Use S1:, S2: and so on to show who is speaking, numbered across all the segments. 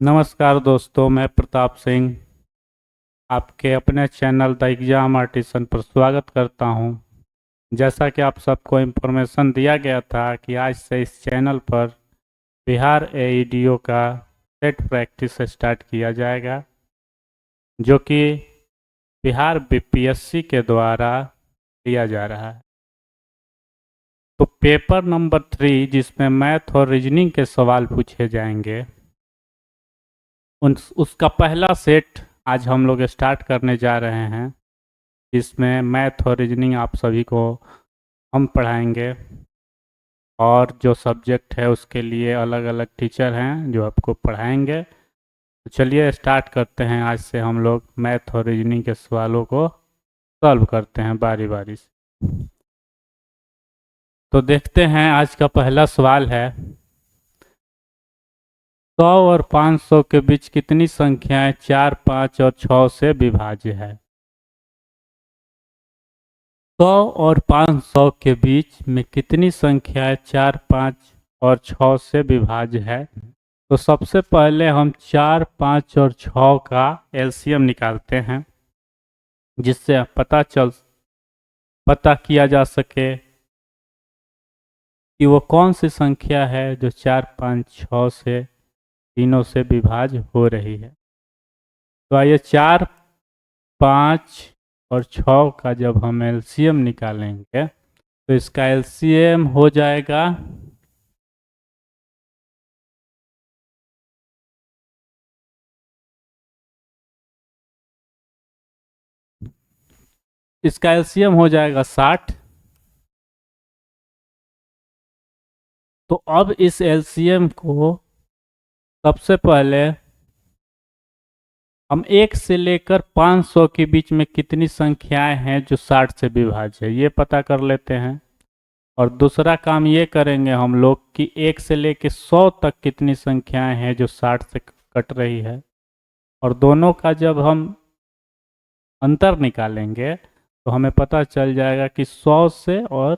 S1: नमस्कार दोस्तों, मैं प्रताप सिंह आपके अपने चैनल द एग्जाम आर्टिसन पर स्वागत करता हूं। जैसा कि आप सबको इन्फॉर्मेशन दिया गया था कि आज से इस चैनल पर बिहार एईडीओ का सेट प्रैक्टिस स्टार्ट किया जाएगा, जो कि बिहार बीपीएससी के द्वारा लिया जा रहा है। तो पेपर नंबर 3, जिसमें मैथ और रीजनिंग के सवाल पूछे जाएंगे, उसका पहला सेट आज हम लोग स्टार्ट करने जा रहे हैं, जिसमें मैथ और रीजनिंग आप सभी को हम पढ़ाएंगे। और जो सब्जेक्ट है उसके लिए अलग अलग टीचर हैं जो आपको पढ़ाएंगे। तो चलिए स्टार्ट करते हैं। आज से हम लोग मैथ और रीजनिंग के सवालों को सॉल्व करते हैं बारी बारी से। तो देखते हैं, आज का पहला सवाल है, 100 और 500 के बीच कितनी संख्याएं 4, 5 और 6 से विभाज्य है। 100 और 500 के बीच में कितनी संख्याएं 4, 5 और 6 से विभाज्य है। तो सबसे पहले हम 4, 5 और 6 का एलसीएम निकालते हैं, जिससे पता किया जा सके कि वो कौन सी संख्या है जो 4, 5, 6 से तीनों से विभाज्य हो रही है। तो आइए 4, 5 और 6 का जब हम एलसीएम निकालेंगे तो इसका एलसीएम हो जाएगा 60। तो अब इस एलसीएम को सबसे पहले हम 1 से लेकर 500 के बीच में कितनी संख्याएं हैं जो 60 से विभाज्य है, ये पता कर लेते हैं। और दूसरा काम ये करेंगे हम लोग कि 1 से लेकर 100 तक कितनी संख्याएं हैं जो 60 से कट रही है। और दोनों का जब हम अंतर निकालेंगे तो हमें पता चल जाएगा कि 100 से और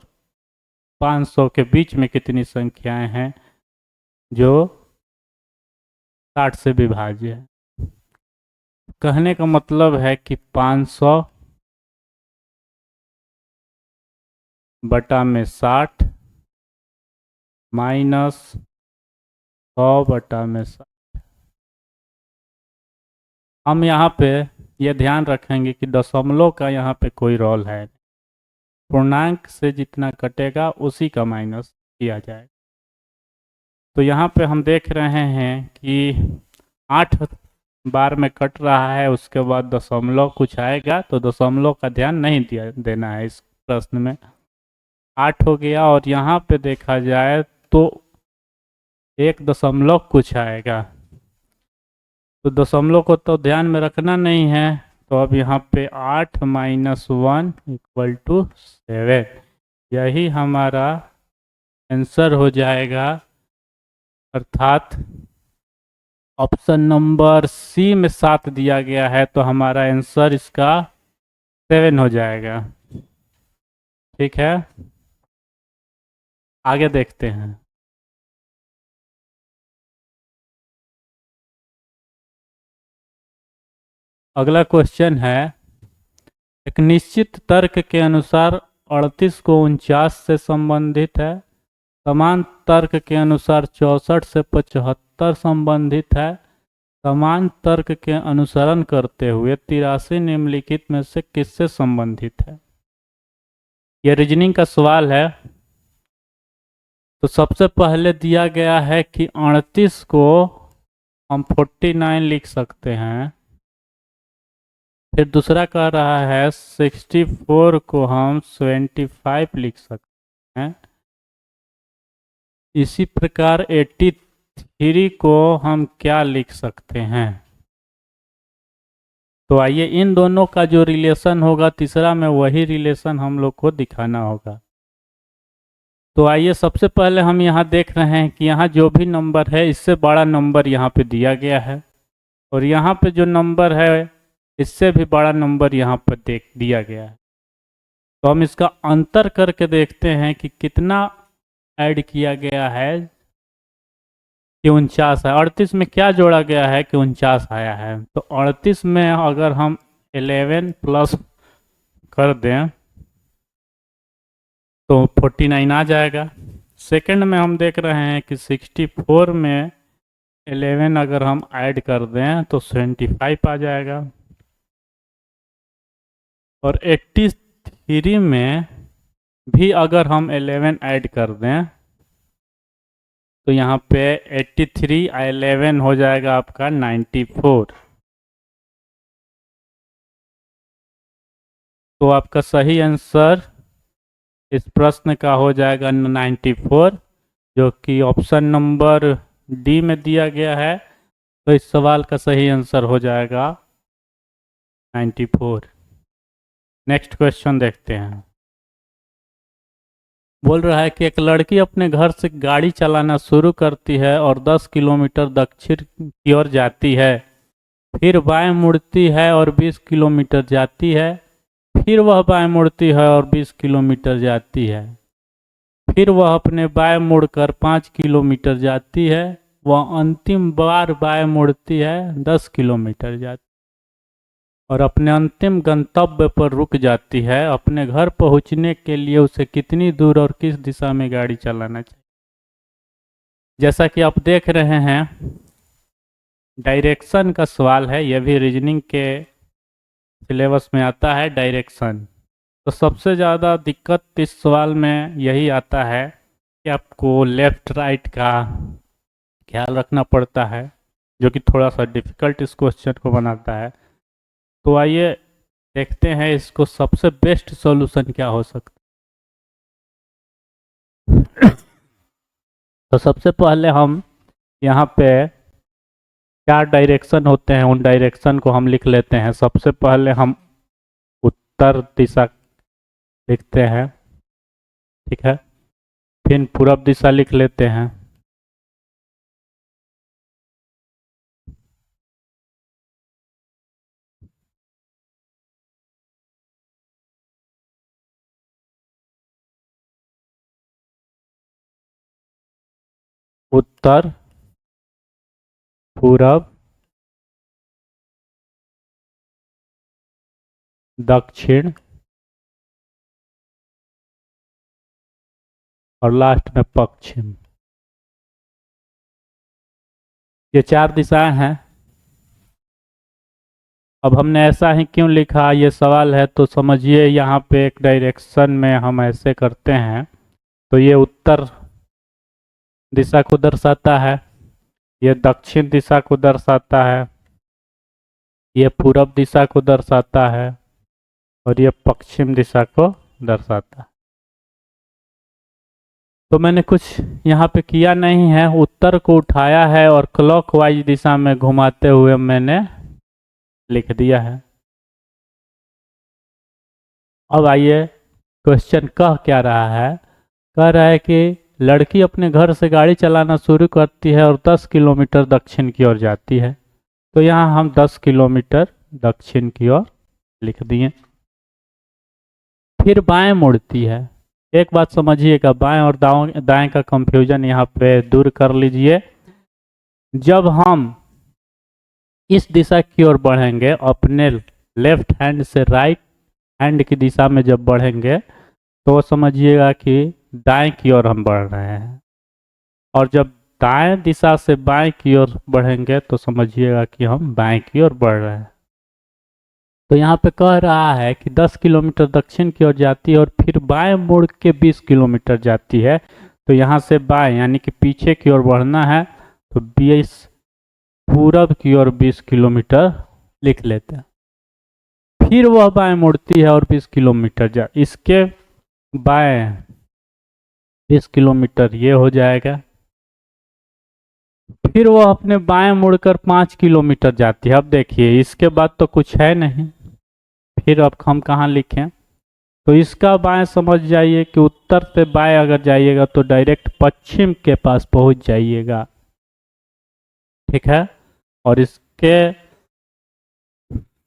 S1: 500 के बीच में कितनी संख्याएं हैं जो 60 से विभाज्य है। कहने का मतलब है कि 500 बटा में 60 माइनस 100 बटा में 60। हम यहाँ पे ये ध्यान रखेंगे कि दशमलव का यहाँ पे कोई रोल है, पूर्णांक से जितना कटेगा उसी का माइनस किया जाएगा। तो यहाँ पे हम देख रहे हैं कि 8 बार में कट रहा है, उसके बाद दशमलव कुछ आएगा, तो दशमलव का ध्यान नहीं देना है इस प्रश्न में। 8 हो गया और यहाँ पे देखा जाए तो 1 दशमलव कुछ आएगा, तो दशमलव को तो ध्यान में रखना नहीं है। तो अब यहाँ पे 8 माइनस 1 इक्वल टू 7, यही हमारा आंसर हो जाएगा। अर्थात ऑप्शन नंबर सी में 7 दिया गया है, तो हमारा आंसर इसका 7 हो जाएगा। ठीक है, आगे देखते हैं। अगला क्वेश्चन है, एक निश्चित तर्क के अनुसार 38 को 49 से संबंधित है, समान तर्क के अनुसार 64 से 75 संबंधित है, समान तर्क के अनुसरण करते हुए 83 निम्नलिखित में से किससे संबंधित है। यह रीजनिंग का सवाल है। तो सबसे पहले दिया गया है कि 38 को हम 49 लिख सकते हैं। फिर दूसरा कह रहा है 64 को हम 75 लिख सकते हैं। इसी प्रकार 83 को हम क्या लिख सकते हैं। तो आइए इन दोनों का जो रिलेशन होगा तीसरा में, वही रिलेशन हम लोग को दिखाना होगा। तो आइए सबसे पहले हम यहाँ देख रहे हैं कि यहाँ जो भी नंबर है इससे बड़ा नंबर यहाँ पे दिया गया है, और यहाँ पे जो नंबर है इससे भी बड़ा नंबर यहाँ पर दिया गया है। तो हम इसका अंतर करके देखते हैं कि कितना ऐड किया गया है कि 49 है। 38 में क्या जोड़ा गया है कि 49 आया है, तो 38 में अगर हम 11 प्लस कर दें तो 49 आ जाएगा। सेकंड में हम देख रहे हैं कि 64 में 11 अगर हम ऐड कर दें तो 25 आ जाएगा। और 83 में भी अगर हम 11 ऐड कर दें तो यहाँ पे 83 11 हो जाएगा आपका 94। तो आपका सही आंसर इस प्रश्न का हो जाएगा 94, जो कि ऑप्शन नंबर डी में दिया गया है। तो इस सवाल का सही आंसर हो जाएगा 94। नेक्स्ट क्वेश्चन देखते हैं। बोल रहा है कि एक लड़की अपने घर से गाड़ी चलाना शुरू करती है और 10 किलोमीटर दक्षिण की ओर जाती है, फिर बाएं मुड़ती है और 20 किलोमीटर जाती है, फिर वह बाएं मुड़ती है और 20 किलोमीटर जाती है, फिर वह अपने बाएं मुड़कर 5 किलोमीटर जाती है, वह अंतिम बार बाएं मुड़ती है 10 किलोमीटर जाती और अपने अंतिम गंतव्य पर रुक जाती है। अपने घर पहुंचने के लिए उसे कितनी दूर और किस दिशा में गाड़ी चलाना चाहिए? जैसा कि आप देख रहे हैं, डायरेक्शन का सवाल है, यह भी रीजनिंग के सिलेबस में आता है डायरेक्शन। तो सबसे ज़्यादा दिक्कत इस सवाल में यही आता है कि आपको लेफ्ट राइट का ख्याल रखना पड़ता है, जो कि थोड़ा सा डिफिकल्ट इस क्वेश्चन को बनाता है। तो आइए देखते हैं इसको सबसे बेस्ट सॉल्यूशन क्या हो सकता है। तो सबसे पहले हम यहाँ पे क्या डायरेक्शन होते हैं उन डायरेक्शन को हम लिख लेते हैं। सबसे पहले हम उत्तर दिशा लिखते हैं, ठीक है। फिर पूरब दिशा लिख लेते हैं, उत्तर पूरब दक्षिण और लास्ट में पश्चिम। ये 4 दिशाएं हैं। अब हमने ऐसा ही क्यों लिखा, ये सवाल है। तो समझिए, यहाँ पे एक डायरेक्शन में हम ऐसे करते हैं तो ये उत्तर दिशा को दर्शाता है, ये दक्षिण दिशा को दर्शाता है, ये पूरब दिशा को दर्शाता है और ये पश्चिम दिशा को दर्शाता है। तो मैंने कुछ यहाँ पे किया नहीं है, उत्तर को उठाया है और क्लॉकवाइज दिशा में घुमाते हुए मैंने लिख दिया है। अब आइए क्वेश्चन कह क्या रहा है। कह रहा है कि लड़की अपने घर से गाड़ी चलाना शुरू करती है और 10 किलोमीटर दक्षिण की ओर जाती है। तो यहाँ हम 10 किलोमीटर दक्षिण की ओर लिख दिए। फिर बाएं मुड़ती है। एक बात समझिएगा, बाएं और दाएं का कंफ्यूजन यहाँ पे दूर कर लीजिए। जब हम इस दिशा की ओर बढ़ेंगे, अपने लेफ्ट हैंड से राइट हैंड की दिशा में जब बढ़ेंगे तो समझिएगा कि दाएं की ओर हम बढ़ रहे हैं, और जब दाएं दिशा से बाएं की ओर बढ़ेंगे तो समझिएगा कि हम बाएं की ओर बढ़ रहे हैं। तो यहाँ पे कह रहा है कि 10 किलोमीटर दक्षिण की ओर जाती है और फिर बाएं मुड़ के 20 किलोमीटर जाती है। तो यहाँ से बाएं यानी कि पीछे की ओर बढ़ना है, तो 20 पूरब की ओर 20 किलोमीटर लिख लेते हैं। फिर वह बाएं मुड़ती है और 20 किलोमीटर इसके बाएं 20 किलोमीटर ये हो जाएगा। फिर वह अपने बाएं मुड़कर 5 किलोमीटर जाती है। अब देखिए, इसके बाद तो कुछ है नहीं, फिर अब हम कहाँ लिखें? तो इसका बाएं समझ जाइए कि उत्तर से बाएं अगर जाइएगा तो डायरेक्ट पश्चिम के पास पहुंच जाइएगा, ठीक है। और इसके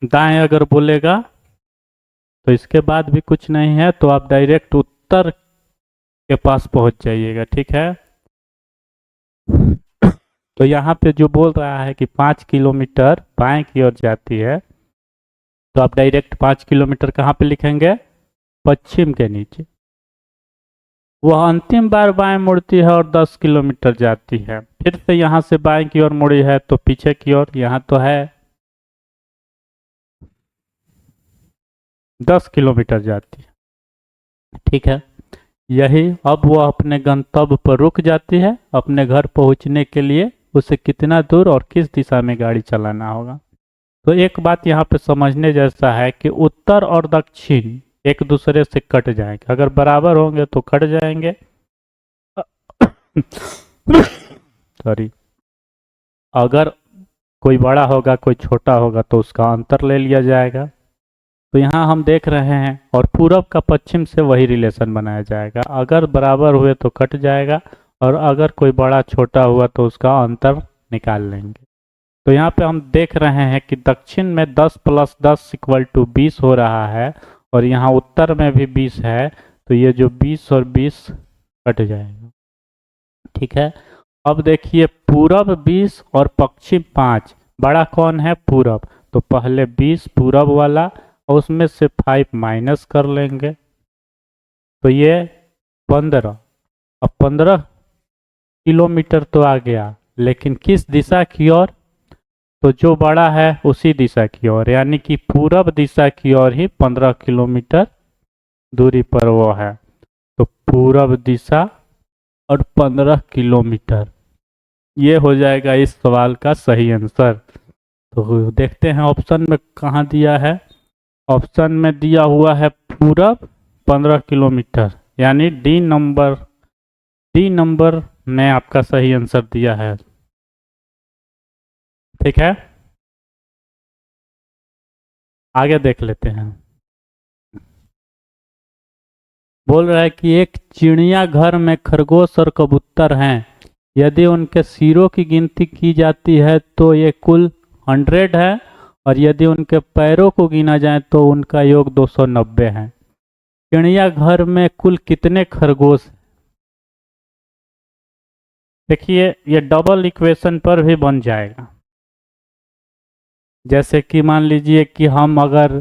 S1: दाएं अगर बोलेगा तो इसके बाद भी कुछ नहीं है, तो आप डायरेक्ट उत्तर के पास पहुंच जाइएगा, ठीक है। तो यहाँ पे जो बोल रहा है कि 5 किलोमीटर बाएं की ओर जाती है, तो आप डायरेक्ट 5 किलोमीटर कहाँ पे लिखेंगे? पश्चिम के नीचे। वह अंतिम बार बाएं मुड़ती है और 10 किलोमीटर जाती है। फिर से यहाँ से बाएं की ओर मुड़ी है तो पीछे की ओर, यहाँ तो है 10 किलोमीटर जाती है। ठीक है, यही अब वह अपने गंतव्य पर रुक जाती है। अपने घर पहुंचने के लिए उसे कितना दूर और किस दिशा में गाड़ी चलाना होगा? तो एक बात यहाँ पे समझने जैसा है कि उत्तर और दक्षिण एक दूसरे से कट जाएंगे। अगर बराबर होंगे तो कट जाएंगे। सॉरी। अगर कोई बड़ा होगा कोई छोटा होगा तो उसका अंतर ले लिया जाएगा। तो यहाँ हम देख रहे हैं और पूरब का पश्चिम से वही रिलेशन बनाया जाएगा। अगर बराबर हुए तो कट जाएगा और अगर कोई बड़ा छोटा हुआ तो उसका अंतर निकाल लेंगे। तो यहाँ पे हम देख रहे हैं कि दक्षिण में 10 + 10 = 20 हो रहा है और यहाँ उत्तर में भी 20 है। तो ये जो 20 और 20 कट जाएगा। ठीक है, अब देखिए पूरब 20 और पश्चिम 5, बड़ा कौन है? पूरब। तो पहले 20 पूरब वाला और उसमें से 5 माइनस कर लेंगे तो ये 15। अब 15 किलोमीटर तो आ गया, लेकिन किस दिशा की ओर? तो जो बड़ा है उसी दिशा की ओर, यानी कि पूरब दिशा की ओर ही 15 किलोमीटर दूरी पर वो है। तो पूरब दिशा और 15 किलोमीटर, ये हो जाएगा इस सवाल का सही आंसर। तो देखते हैं ऑप्शन में कहाँ दिया है। ऑप्शन में दिया हुआ है पूरब 15 किलोमीटर, यानी डी नंबर में आपका सही आंसर दिया है। ठीक है, आगे देख लेते हैं। बोल रहा है कि एक चिड़ियाघर में खरगोश और कबूतर हैं। यदि उनके सिरों की गिनती की जाती है तो ये कुल 100 है और यदि उनके पैरों को गिना जाए तो उनका योग 290 है। चिड़ियाघर में कुल कितने खरगोश? देखिए ये डबल इक्वेशन पर भी बन जाएगा। जैसे कि मान लीजिए कि हम अगर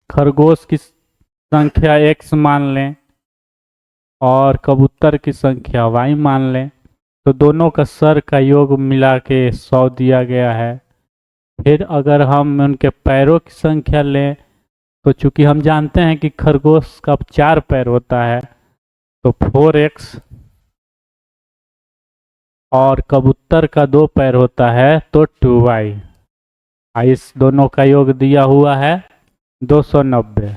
S1: खरगोश की संख्या x मान लें और कबूतर की संख्या y मान लें, तो दोनों का सर का योग मिला के 100 दिया गया है। फिर अगर हम उनके पैरों की संख्या लें तो चूंकि हम जानते हैं कि खरगोश का 4 पैर होता है तो 4x, और कबूतर का 2 पैर होता है तो 2y। इस दोनों का योग दिया हुआ है 290।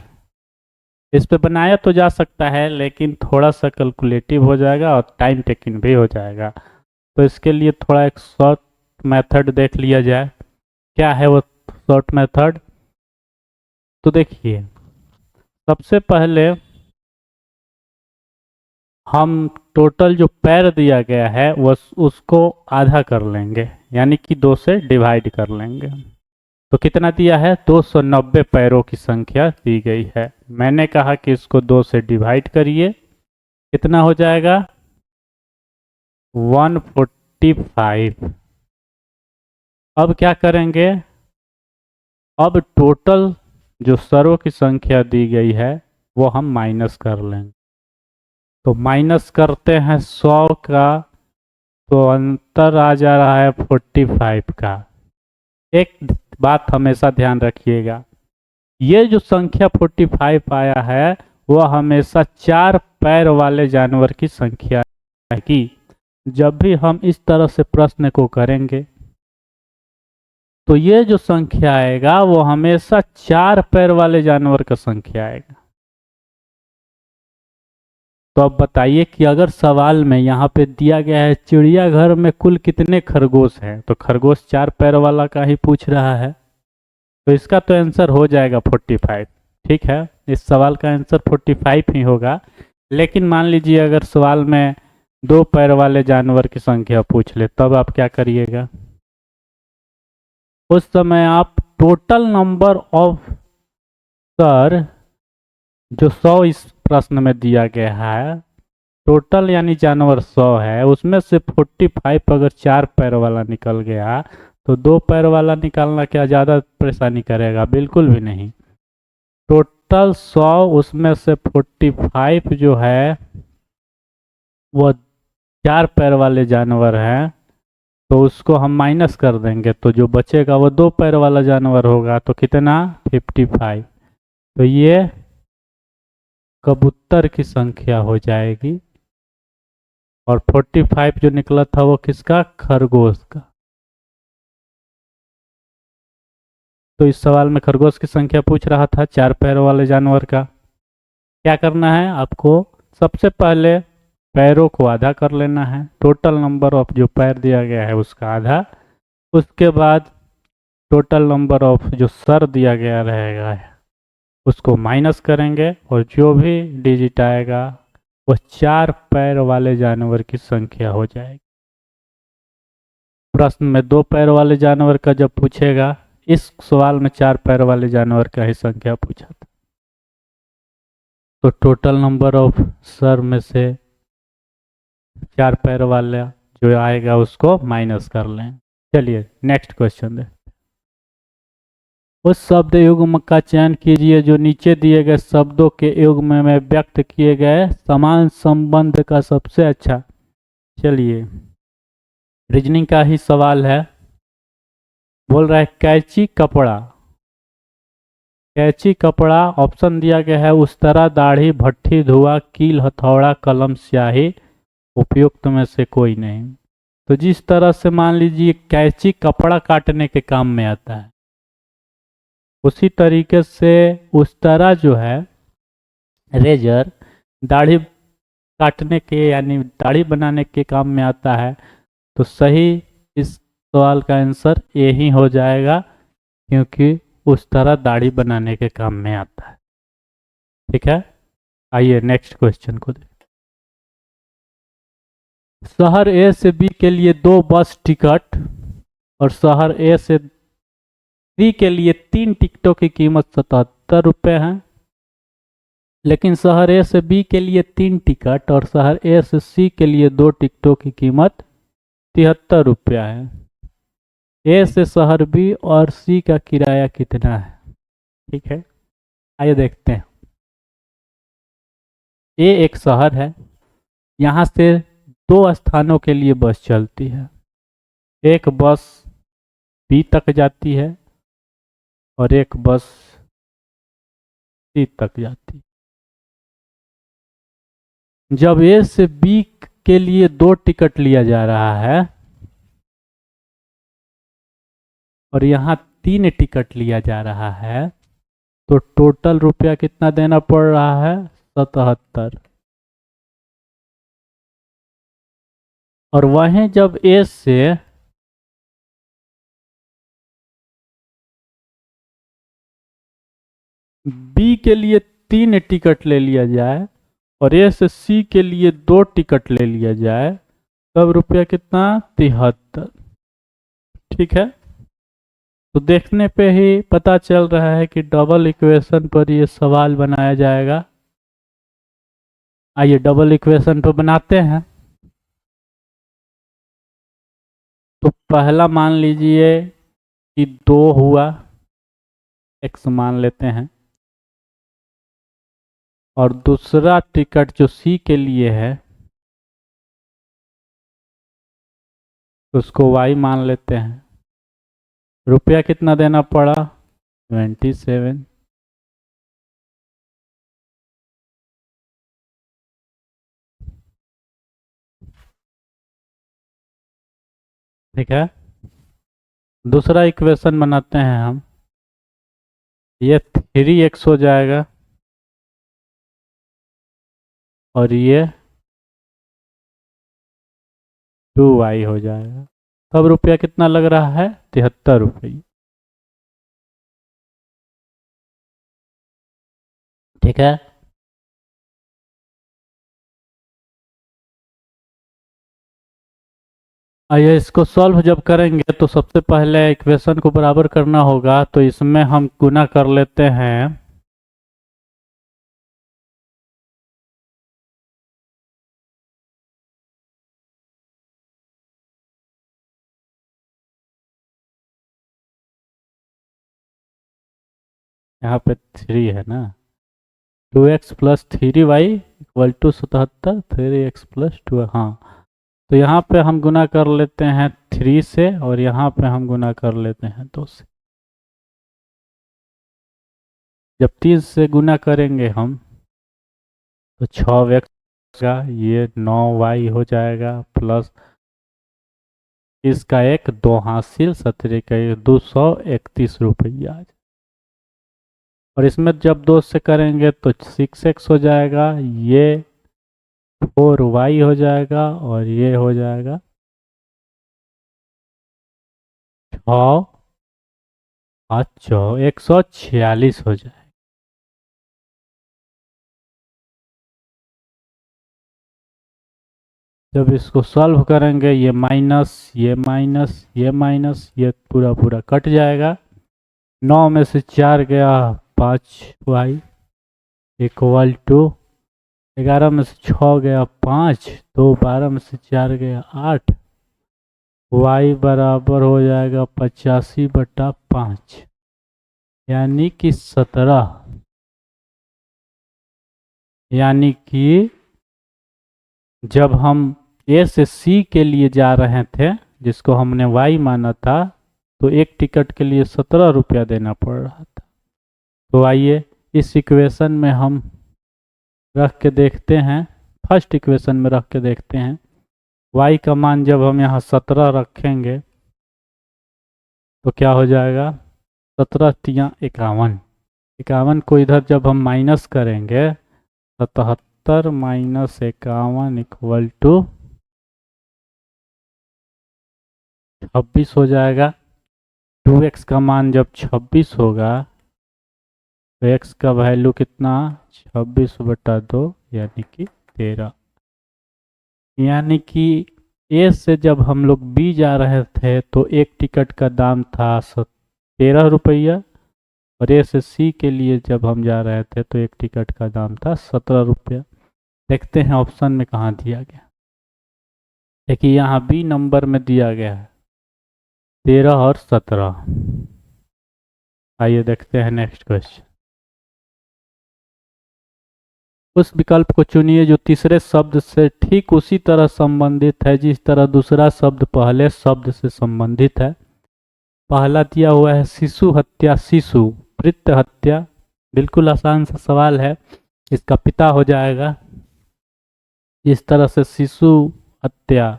S1: इस पे बनाया तो जा सकता है लेकिन थोड़ा सा कैलकुलेटिव हो जाएगा और टाइम टेकिंग भी हो जाएगा। तो इसके लिए थोड़ा एक शॉर्ट मेथड देख लिया जाए। क्या है वो शॉर्ट मेथड? तो देखिए सबसे पहले हम टोटल जो पैर दिया गया है वो उसको आधा कर लेंगे, यानी कि 2 से डिवाइड कर लेंगे। तो कितना दिया है? 290 पैरों की संख्या दी गई है। मैंने कहा कि इसको 2 से डिवाइड करिए, कितना हो जाएगा? 145। अब क्या करेंगे? अब टोटल जो सरों की संख्या दी गई है वो हम माइनस कर लेंगे। तो माइनस करते हैं 100 का तो अंतर आ जा रहा है 45 का। एक बात हमेशा ध्यान रखिएगा, ये जो संख्या 45 आया है वह हमेशा 4 पैर वाले जानवर की संख्या है। कि जब भी हम इस तरह से प्रश्न को करेंगे तो ये जो संख्या आएगा वो हमेशा 4 पैर वाले जानवर का संख्या आएगा। तो अब बताइए कि अगर सवाल में यहाँ पे दिया गया है चिड़ियाघर में कुल कितने खरगोश हैं, तो खरगोश 4 पैर वाला का ही पूछ रहा है, तो इसका तो आंसर हो जाएगा 45। ठीक है, इस सवाल का आंसर 45 ही होगा। लेकिन मान लीजिए अगर सवाल में 2 पैर वाले जानवर की संख्या पूछ ले, तब आप क्या करिएगा? उस समय आप टोटल नंबर ऑफ सर जो 100 इस प्रश्न में दिया गया है टोटल यानी जानवर 100 है, उसमें से 45 अगर 4 पैर वाला निकल गया तो 2 पैर वाला निकालना क्या ज़्यादा परेशानी करेगा? बिल्कुल भी नहीं। टोटल 100, उसमें से 45 जो है वो 4 पैर वाले जानवर हैं, तो उसको हम माइनस कर देंगे, तो जो बचेगा वो 2 पैर वाला जानवर होगा। तो कितना? 55। तो ये कबूतर की संख्या हो जाएगी, और 45 जो निकला था वो किसका? खरगोश का। तो इस सवाल में खरगोश की संख्या पूछ रहा था, 4 पैर वाले जानवर का। क्या करना है आपको? सबसे पहले पैरों को आधा कर लेना है, टोटल नंबर ऑफ जो पैर दिया गया है उसका आधा। उसके बाद टोटल नंबर ऑफ जो सर दिया गया रहेगा उसको माइनस करेंगे, और जो भी डिजिट आएगा वो 4 पैर वाले जानवर की संख्या हो जाएगी। प्रश्न में 2 पैर वाले जानवर का जब पूछेगा, इस सवाल में 4 पैर वाले जानवर का ही संख्या पूछा था। तो टोटल नंबर ऑफ सर में से 4 पैर वाला जो आएगा उसको माइनस कर लें। चलिए नेक्स्ट क्वेश्चन दे। उस शब्द युग्म का चयन कीजिए जो नीचे दिए गए शब्दों के युग्म में व्यक्त किए गए समान संबंध का सबसे अच्छा। चलिए रीजनिंग का ही सवाल है। बोल रहा है कैंची कपड़ा। कैंची कपड़ा ऑप्शन दिया गया है उस्तरा, दाढ़ी, भट्ठी, धुआं, कील, हथौड़ा, कलम, स्याही। उपयुक्त में से कोई नहीं। तो जिस तरह से मान लीजिए कैंची कपड़ा काटने के काम में आता है, उसी तरीके से उस्तरा जो है रेजर दाढ़ी काटने के यानी दाढ़ी बनाने के काम में आता है। तो सही इस सवाल का आंसर ए ही हो जाएगा, क्योंकि उस तरह दाढ़ी बनाने के काम में आता है। ठीक है, आइए नेक्स्ट क्वेश्चन को देखें। शहर ए से बी के लिए 2 बस टिकट और शहर ए से सी के लिए 3 टिकटों की कीमत 77 रुपये है। लेकिन शहर ए से बी के लिए 3 टिकट और शहर ए से सी के लिए 2 टिकटों की कीमत 73 रुपया है। ए से शहर बी और सी का किराया कितना है? ठीक है, आइए देखते हैं। ए एक शहर है, यहाँ से 2 स्थानों के लिए बस चलती है। एक बस बी तक जाती है और एक बस सी तक जाती है। जब ए से बी के लिए 2 टिकट लिया जा रहा है और यहाँ 3 टिकट लिया जा रहा है, तो टोटल रुपया कितना देना पड़ रहा है? 77। और वहीं जब ए से बी के लिए 3 टिकट ले लिया जाए और ए से सी के लिए 2 टिकट ले लिया जाए, तब रुपया कितना? 73। ठीक है, तो देखने पे ही पता चल रहा है कि डबल इक्वेशन पर ये सवाल बनाया जाएगा। आइए डबल इक्वेशन पर बनाते हैं। तो पहला मान लीजिए कि 2 हुआ, x मान लेते हैं, और दूसरा टिकट जो सी के लिए है उसको y मान लेते हैं। रुपया कितना देना पड़ा? 27। ठीक है, दूसरा इक्वेशन बनाते हैं हम। ये 3x हो जाएगा और ये 2y हो जाएगा। तब रुपया कितना लग रहा है? 73 रुपये। ठीक है, आइए इसको सॉल्व जब करेंगे तो सबसे पहले इक्वेशन को बराबर करना होगा। तो इसमें हम गुना कर लेते हैं यहाँ पे 3 है ना, 2x plus 3y equal to 77, 3x plus 2, हाँ। तो यहाँ पे हम गुना कर लेते हैं 3 से और यहाँ पे हम गुना कर लेते हैं 2 से। जब 3 से गुना करेंगे हम तो 6x का, ये 9y हो जाएगा, प्लस इसका एक 2 हासिल 17 का 231 रुपया। और इसमें जब 2 से करेंगे तो 6x हो जाएगा, ये 4y हो जाएगा और ये हो जाएगा 6 146 हो जाएगा। जब इसको सॉल्व करेंगे ये माइनस ये माइनस ये माइनस ये पूरा पूरा कट जाएगा। 9 में से 4 गया 5y इक्वल टू 11 में से 6 गया 5, तो 12 में से 4 गया 8, y बराबर हो जाएगा 85/5 यानी कि 17। यानी कि जब हम ए से सी के लिए जा रहे थे, जिसको हमने y माना था, तो एक टिकट के लिए 17 रुपया देना पड़ रहा था। तो आइए इस इक्वेशन में हम रख के देखते हैं, फर्स्ट इक्वेशन में रख के देखते हैं। y का मान जब हम यहाँ 17 रखेंगे तो क्या हो जाएगा, 17 तिया 51, 51 को इधर जब हम माइनस करेंगे 77 माइनस 51 इक्वल टू 26 हो जाएगा। 2x का मान जब 26 होगा तो x का वैल्यू कितना, 26/2 यानी कि 13। यानी कि ए से जब हम लोग बी जा रहे थे तो एक टिकट का दाम था 13 रुपया, और ए से सी के लिए जब हम जा रहे थे तो एक टिकट का दाम था 17 रुपया। देखते हैं ऑप्शन में कहाँ दिया गया। देखिए यहाँ बी नंबर में दिया गया है 13 और 17। आइए देखते हैं नेक्स्ट क्वेश्चन। उस विकल्प को चुनिए जो तीसरे शब्द से ठीक उसी तरह संबंधित है जिस तरह दूसरा शब्द पहले शब्द से संबंधित है। पहला दिया हुआ है शिशु हत्या, शिशु भृत्य हत्या, बिल्कुल आसान सा सवाल है। इसका पिता हो जाएगा। इस तरह से शिशु हत्या,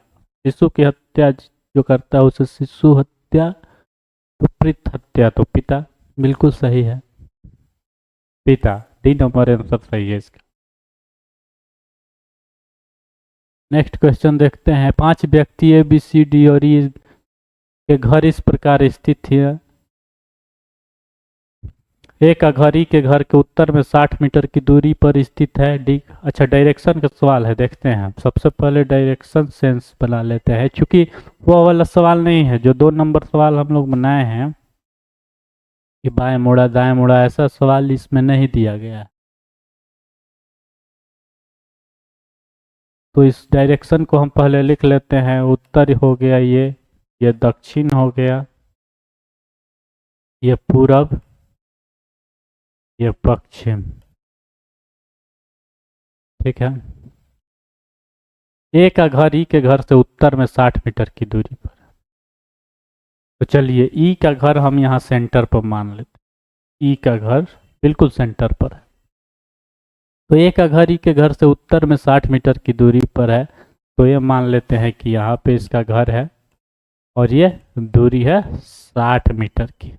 S1: शिशु की हत्या जो करता है उसे शिशु हत्या, तो प्रीत हत्या तो पिता, बिल्कुल सही है, पिता। डी नंबर आंसर सही है इसका। नेक्स्ट क्वेश्चन देखते हैं। 5 व्यक्ति ए बी सी डी और ई के घर इस प्रकार स्थित है। ए का घर ई के घर के उत्तर में 60 मीटर की दूरी पर स्थित है। डी, अच्छा डायरेक्शन का सवाल है, देखते हैं। सबसे पहले डायरेक्शन सेंस बना लेते हैं, क्योंकि वो वाला सवाल नहीं है जो 2 नंबर सवाल हम लोग बनाए हैं कि बाएं मुड़ा दाएं मुड़ा, ऐसा सवाल इसमें नहीं दिया गया है। तो इस डायरेक्शन को हम पहले लिख लेते हैं। उत्तर हो गया ये दक्षिण हो गया, ये पूरब, ये पश्चिम, ठीक है। ए का घर ई के घर से उत्तर में 60 मीटर की दूरी पर है। तो चलिए ई का घर हम यहाँ सेंटर पर मान लेते। ई का घर बिल्कुल सेंटर पर है। तो ए का घर ई के घर से उत्तर में 60 मीटर की दूरी पर है, तो ये मान लेते हैं कि यहाँ पे इसका घर है और ये दूरी है 60 मीटर की।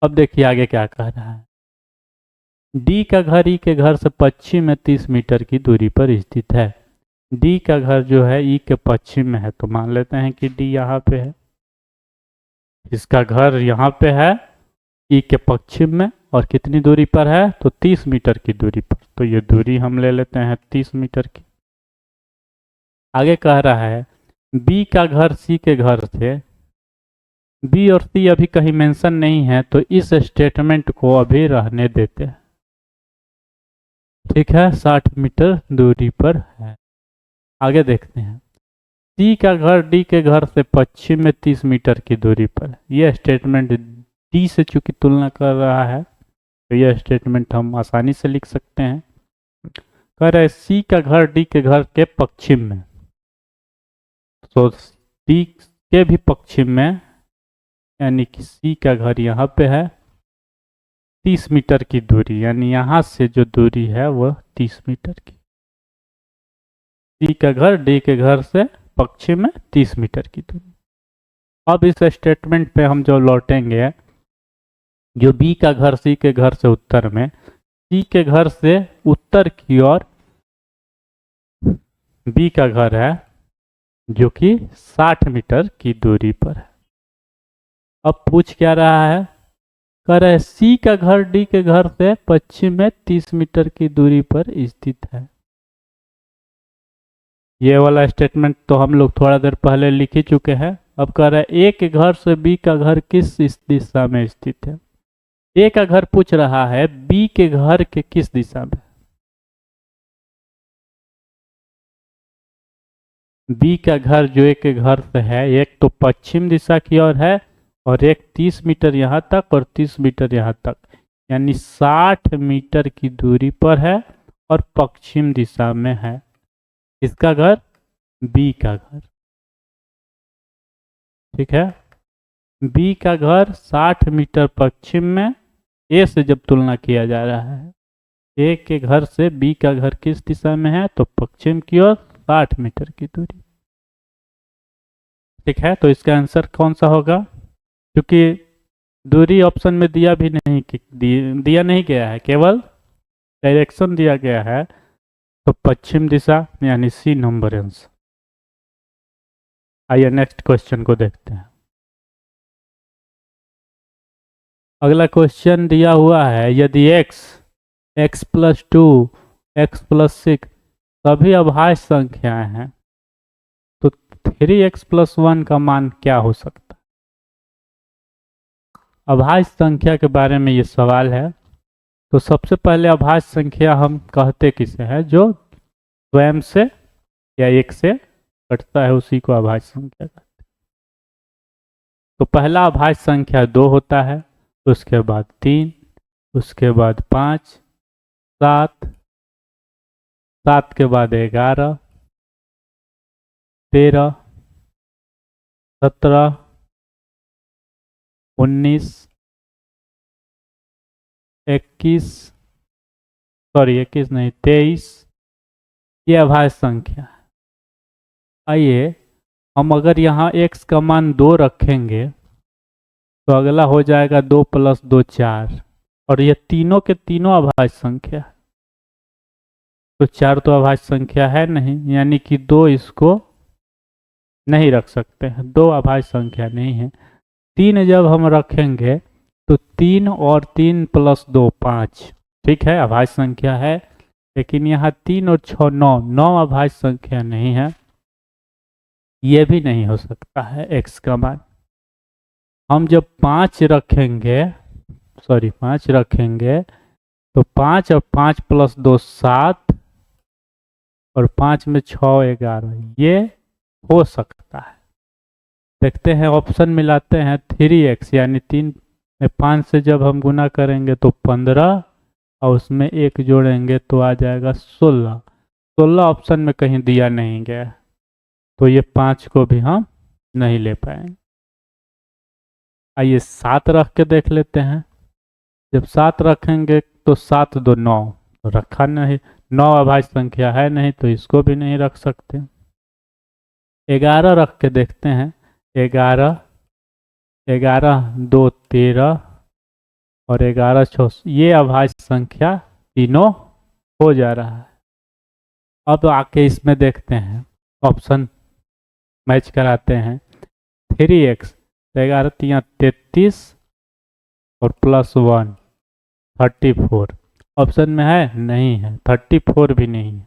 S1: अब देखिए आगे क्या कह रहा है। डी का घर ई के घर से पश्चिम में 30 मीटर की दूरी पर स्थित है। डी का घर जो है ई के पश्चिम में है, तो मान लेते हैं कि डी यहाँ पे है, इसका घर यहाँ पे है ई के पश्चिम में, और कितनी दूरी पर है, तो 30 मीटर की दूरी पर। तो ये दूरी हम ले लेते हैं 30 मीटर की। आगे कह रहा है बी का घर सी के घर से, बी और सी अभी कहीं मेंशन नहीं है, तो इस स्टेटमेंट को अभी रहने देते हैं, ठीक है। 60 मीटर दूरी पर है। आगे देखते हैं। सी का घर डी के घर से पश्चिम में 30 मीटर की दूरी पर है। यह स्टेटमेंट डी से चूंकि तुलना कर रहा है तो यह स्टेटमेंट हम आसानी से लिख सकते हैं। कह रहे सी का घर डी के घर के पश्चिम में, तो डी के भी पश्चिम में, यानी कि सी का घर यहाँ पे है 30 मीटर की दूरी, यानी यहाँ से जो दूरी है वह 30 मीटर की। सी का घर डी के घर से पश्चिम में 30 मीटर की दूरी। अब इस स्टेटमेंट पे हम जो लौटेंगे, जो बी का घर सी के घर से उत्तर में, सी के घर से उत्तर की ओर बी का घर है जो कि 60 मीटर की दूरी पर है। अब पूछ क्या रहा है, कह रहा है सी का घर डी के घर से पश्चिम में 30 मीटर की दूरी पर स्थित है। ये वाला स्टेटमेंट तो हम लोग थोड़ा देर पहले लिख ही चुके हैं। अब कह रहा है ए के घर से बी का घर किस दिशा में स्थित है। ए का घर पूछ रहा है बी के घर के किस दिशा में। बी का घर जो ए के घर से है, एक तो पश्चिम दिशा की ओर है और एक 30 मीटर यहाँ तक और 30 मीटर यहाँ तक, यानी 60 मीटर की दूरी पर है और पश्चिम दिशा में है। इसका घर बी का घर, ठीक है। बी का घर 60 मीटर पश्चिम में, ए से जब तुलना किया जा रहा है, ए के घर से बी का घर किस दिशा में है, तो पश्चिम की ओर 60 मीटर की दूरी, ठीक है। तो इसका आंसर कौन सा होगा, क्योंकि दूरी ऑप्शन में दिया भी नहीं, दिया नहीं गया है, केवल डायरेक्शन दिया गया है, तो पश्चिम दिशा यानी सी नंबर आंसर। आइए नेक्स्ट क्वेश्चन को देखते हैं। अगला क्वेश्चन दिया हुआ है, यदि x प्लस 2 x प्लस 6 सभी अभाज्य संख्याएं हैं तो 3x प्लस 1 का मान क्या हो सकता है। अभाज्य संख्या के बारे में ये सवाल है। तो सबसे पहले अभाज्य संख्या हम कहते किसे हैं, जो स्वयं से या एक से घटता है उसी को अभाज्य संख्या कहते हैं। तो पहला अभाज्य संख्या 2 होता है, उसके बाद 3, उसके बाद 5, 7, 7 के बाद 11, 13, 17, 19, 21, सॉरी 21 नहीं 23, ये अभाज्य संख्या है। आइए हम अगर यहाँ x का मान 2 रखेंगे तो अगला हो जाएगा 2 + 2 4, और ये तीनों के तीनों अभाज्य संख्या है। तो 4 तो अभाज्य संख्या है नहीं, यानी कि 2 इसको नहीं रख सकते हैं, 2 अभाज्य संख्या नहीं है। 3 जब हम रखेंगे तो 3 और 3 + 2 5, ठीक है, अभाज्य संख्या है। लेकिन यहाँ 3 और 6 9 अभाज्य संख्या नहीं है, ये भी नहीं हो सकता है x का मान। हम जब 5 रखेंगे तो 5 और 5 + 2 7 और 5 में 6 11, ये हो सकता है। देखते हैं, ऑप्शन मिलाते हैं। 3x यानी 3 में 5 से जब हम गुना करेंगे तो 15 और उसमें 1 जोड़ेंगे तो आ जाएगा 16। 16 ऑप्शन में कहीं दिया नहीं गया, तो ये 5 को भी हम नहीं ले पाएंगे। आइए 7 रख के देख लेते हैं। जब 7 रखेंगे तो 7 2 9, तो रखा नहीं, 9 अभाज्य संख्या है नहीं, तो इसको भी नहीं रख सकते। 11 रख के देखते हैं। 11 2 13 और 11 6, ये अभाज्य संख्या तीनों हो जा रहा है। अब आके इसमें देखते हैं, ऑप्शन मैच कराते हैं। 3x 11 3 33 और +1 34, ऑप्शन में है नहीं है, 34 भी नहीं है,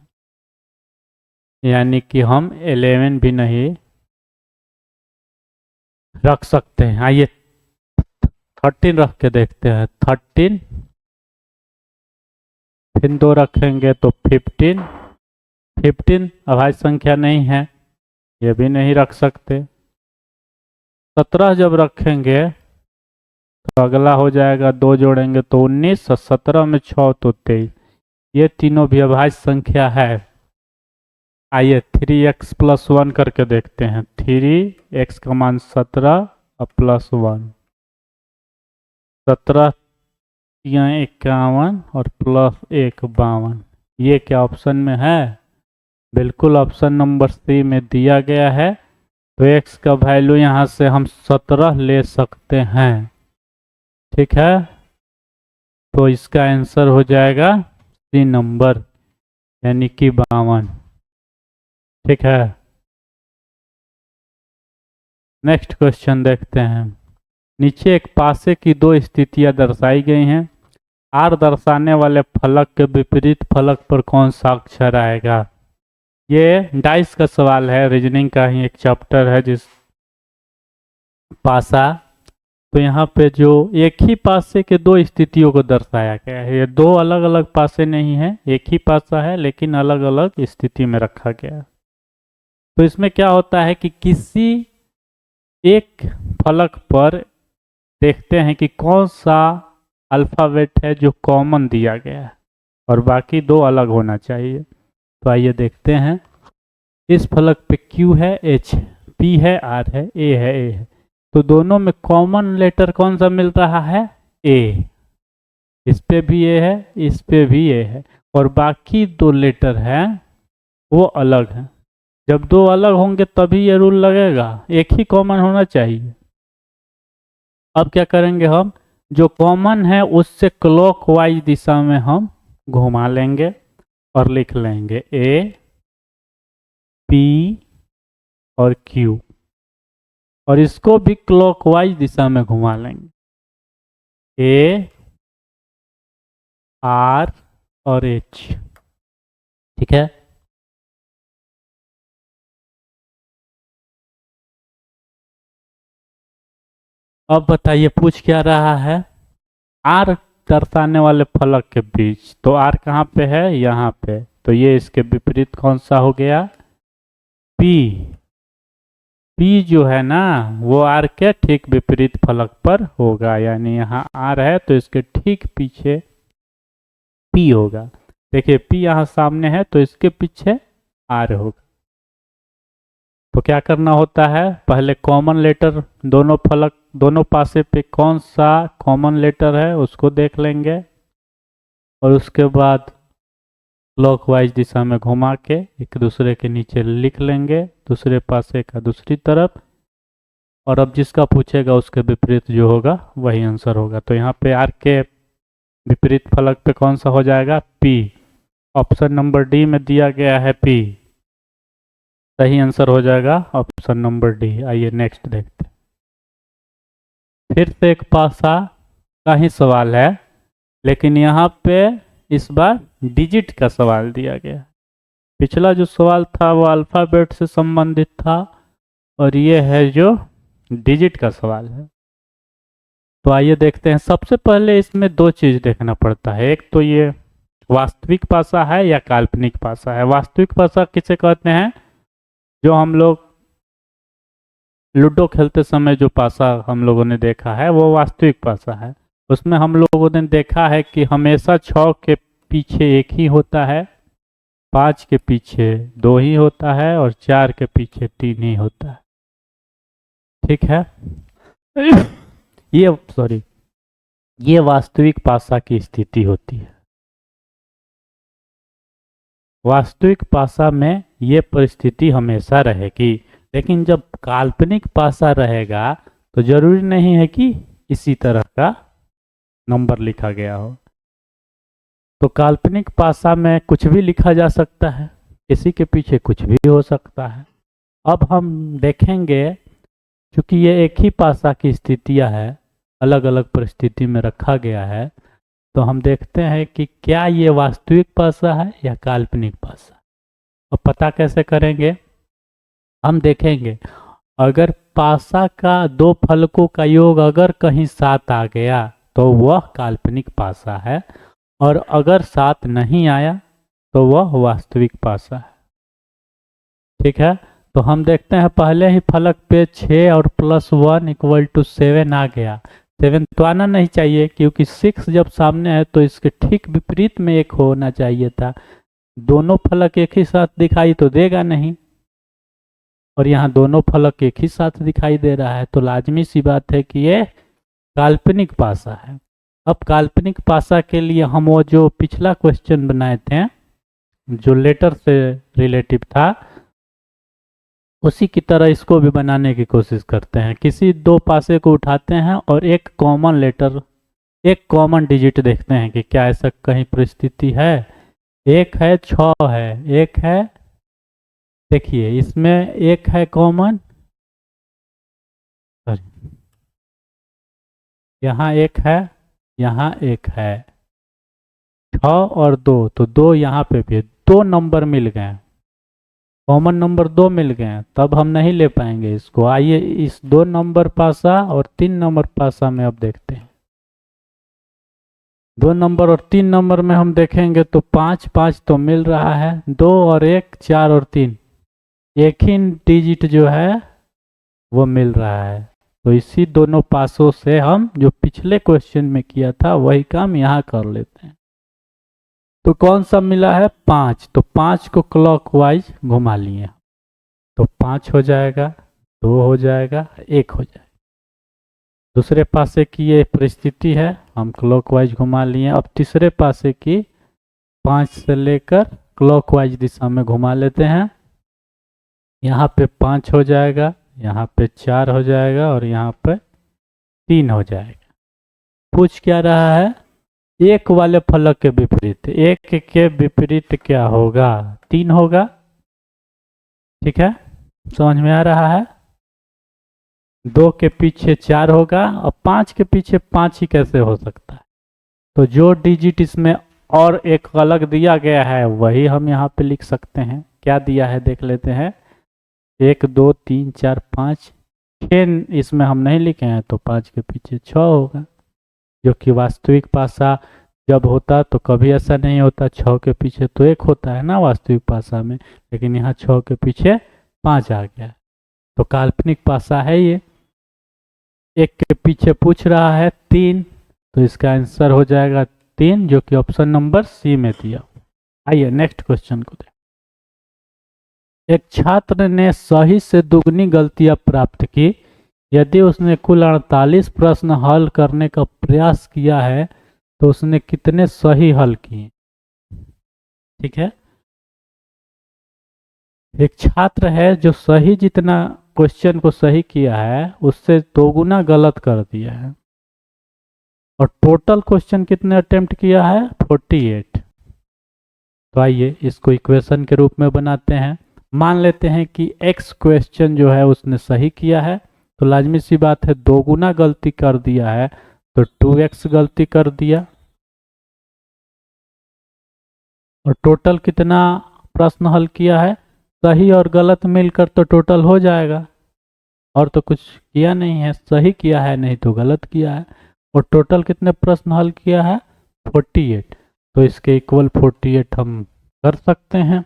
S1: यानी कि हम 11 भी नहीं रख सकते हैं। आइए 13 रख के देखते हैं। 13 फिर 2 रखेंगे तो 15 अभाज्य संख्या नहीं है, ये भी नहीं रख सकते। 17 जब रखेंगे तो अगला हो जाएगा 2 जोड़ेंगे तो 19 और 17 में 6 तो 23। ये तीनों भी अभाज्य संख्या है। आइए 3x+1 करके देखते हैं। 3x का मान 17 और +1, 17 या 51 और +1 52। ये क्या ऑप्शन में है? बिल्कुल ऑप्शन नंबर सी में दिया गया है। तो x का वैल्यू यहाँ से हम 17 ले सकते हैं। ठीक है, तो इसका आंसर हो जाएगा सी नंबर, यानी कि 52। ठीक है, नेक्स्ट क्वेश्चन देखते हैं। नीचे एक पासे की दो स्थितियां दर्शाई गई हैं। आर दर्शाने वाले फलक के विपरीत फलक पर कौन सा अक्षर आएगा? ये डाइस का सवाल है, रीजनिंग का ही एक चैप्टर है जिस पासा। तो यहाँ पे जो एक ही पासे के दो स्थितियों को दर्शाया गया है। ये दो अलग अलग पासे नहीं है, एक ही पासा है लेकिन अलग अलग स्थिति में रखा गया है। तो इसमें क्या होता है कि किसी एक फलक पर देखते हैं कि कौन सा अल्फ़ाबेट है जो कॉमन दिया गया है और बाकी दो अलग होना चाहिए। तो आइए देखते हैं। इस फलक पे Q है, H, P है, R है, A है, A है। तो दोनों में कॉमन लेटर कौन सा मिल रहा है? A। इस पे भी A है, इस पे भी A है, और बाकी दो लेटर हैं वो अलग हैं। जब दो अलग होंगे तभी ये रूल लगेगा, एक ही कॉमन होना चाहिए। अब क्या करेंगे हम? जो कॉमन है उससे क्लॉकवाइज दिशा में हम घुमा लेंगे और लिख लेंगे A, P और Q, और इसको भी क्लॉकवाइज दिशा में घुमा लेंगे। A, R और H। ठीक है, अब बताइए पूछ क्या रहा है? आर दर्शाने वाले फलक के बीच, तो आर कहाँ पे है? यहाँ पे। तो ये इसके विपरीत कौन सा हो गया? P। P जो है ना वो आर के ठीक विपरीत फलक पर होगा, यानी यहाँ आर है तो इसके ठीक पीछे P होगा। देखिए P यहाँ सामने है तो इसके पीछे आर होगा। तो क्या करना होता है? पहले कॉमन लेटर, दोनों फलक दोनों पासे पे कौन सा कॉमन लेटर है उसको देख लेंगे, और उसके बाद क्लॉकवाइज दिशा में घुमा के एक दूसरे के नीचे लिख लेंगे, दूसरे पासे का दूसरी तरफ, और अब जिसका पूछेगा उसके विपरीत जो होगा वही आंसर होगा। तो यहाँ पे आर के विपरीत फलक पे कौन सा हो जाएगा? P। ऑप्शन नंबर डी में दिया गया है P, सही आंसर हो जाएगा ऑप्शन नंबर डी। आइए नेक्स्ट देखते हैं। फिर से एक पासा का ही सवाल है, लेकिन यहाँ पे इस बार डिजिट का सवाल दिया गया। पिछला जो सवाल था वो अल्फ़ाबेट से संबंधित था, और ये है जो डिजिट का सवाल है। तो आइए देखते हैं। सबसे पहले इसमें दो चीज़ देखना पड़ता है, एक तो ये वास्तविक पासा है या काल्पनिक पासा है। वास्तविक पासा किसे कहते हैं? जो हम लोग लूडो खेलते समय जो पासा हम लोगों ने देखा है वो वास्तविक पासा है। उसमें हम लोगों ने देखा है कि हमेशा 6 के पीछे एक ही होता है, 5 के पीछे 2 ही होता है, और 4 के पीछे 3 ही होता है। ठीक है, ये वास्तविक पासा की स्थिति होती है। वास्तविक पासा में ये परिस्थिति हमेशा रहेगी, लेकिन जब काल्पनिक पासा रहेगा तो जरूरी नहीं है कि इसी तरह का नंबर लिखा गया हो। तो काल्पनिक पासा में कुछ भी लिखा जा सकता है, किसी के पीछे कुछ भी हो सकता है। अब हम देखेंगे, क्योंकि ये एक ही पासा की स्थितियां है, अलग अलग परिस्थिति में रखा गया है, तो हम देखते हैं कि क्या ये वास्तविक पासा है या काल्पनिक पासा। अब पता कैसे करेंगे? हम देखेंगे, अगर पासा का दो फलकों का योग अगर कहीं 7 आ गया तो वह काल्पनिक पासा है, और अगर 7 नहीं आया तो वह वास्तविक पासा है। ठीक है, तो हम देखते हैं पहले ही फलक पे 6 और +1 = 7 आ गया, 7 तो आना नहीं चाहिए, क्योंकि 6 जब सामने है तो इसके ठीक विपरीत में एक होना चाहिए था। दोनों फलक एक ही साथ दिखाई तो देगा नहीं, और यहाँ दोनों फलक एक ही साथ दिखाई दे रहा है, तो लाजमी सी बात है कि ये काल्पनिक पासा है। अब काल्पनिक पासा के लिए हम वो जो पिछला क्वेश्चन बनाए थे जो लेटर से रिलेटिव था, उसी की तरह इसको भी बनाने की कोशिश करते हैं। किसी दो पासे को उठाते हैं और एक कॉमन लेटर, एक कॉमन डिजिट देखते हैं कि क्या ऐसा कहीं परिस्थिति है। एक है 6 है, एक है, देखिए इसमें एक है कॉमन, यहाँ एक है, यहाँ एक है, 6 और 2, तो 2 यहाँ पे भी 2 नंबर मिल गए, कॉमन नंबर 2 मिल गए, तब हम नहीं ले पाएंगे इसको। आइए इस 2 नंबर पासा और 3 नंबर पासा में अब देखते हैं। 2 नंबर और 3 नंबर में हम देखेंगे तो 5 5 तो मिल रहा है, 2 और 1 4 और 3 एक ही डिजिट जो है वो मिल रहा है। तो इसी दोनों पासों से हम जो पिछले क्वेश्चन में किया था वही काम यहाँ कर लेते हैं। तो कौन सा मिला है? 5, तो 5 को क्लॉकवाइज घुमा लिए, तो 5 हो जाएगा, 2 हो जाएगा, 1 हो जाएगा। दूसरे पासे की ये परिस्थिति है, हम क्लॉकवाइज घुमा लिए। अब तीसरे पासे की 5 से लेकर क्लॉकवाइज दिशा में घुमा लेते हैं। यहाँ पे 5 हो जाएगा, यहाँ पे 4 हो जाएगा और यहाँ पे 3 हो जाएगा। पूछ क्या रहा है? एक वाले फलक के विपरीत, एक के विपरीत क्या होगा? 3 होगा। ठीक है, समझ में आ रहा है? 2 के पीछे 4 होगा, और 5 के पीछे 5 ही कैसे हो सकता है? तो जो डिजिट इसमें और एक अलग दिया गया है वही हम यहाँ पे लिख सकते हैं। क्या दिया है देख लेते हैं। 1 2 3 4 5 6 इसमें हम नहीं लिखे हैं, तो 5 के पीछे 6 होगा, जो कि वास्तविक पासा जब होता तो कभी ऐसा नहीं होता। 6 के पीछे तो 1 होता है ना वास्तविक पासा में, लेकिन यहाँ 6 के पीछे 5 आ गया, तो काल्पनिक पासा है ये। 1 के पीछे पूछ रहा है 3, तो इसका आंसर हो जाएगा 3, जो कि ऑप्शन नंबर सी में दिया। आइए नेक्स्ट क्वेश्चन को देखें। एक छात्र ने सही से दुगनी गलतियां प्राप्त की यदि उसने कुल 48 प्रश्न हल करने का प्रयास किया है तो उसने कितने सही हल किए? ठीक है, एक छात्र है जो सही जितना क्वेश्चन को सही किया है उससे 2 गुना गलत कर दिया है, और टोटल क्वेश्चन कितने अटेम्प्ट किया है? 48। तो आइए इसको इक्वेशन के रूप में बनाते हैं। मान लेते हैं कि x क्वेश्चन जो है उसने सही किया है, तो लाजमी सी बात है 2 गुना गलती कर दिया है, तो 2x गलती कर दिया, और टोटल कितना प्रश्न हल किया है? सही और गलत मिलकर तो टोटल हो जाएगा, और तो कुछ किया नहीं है, सही किया है नहीं तो गलत किया है। और टोटल कितने प्रश्न हल किया है? 48, तो इसके इक्वल 48 हम कर सकते हैं।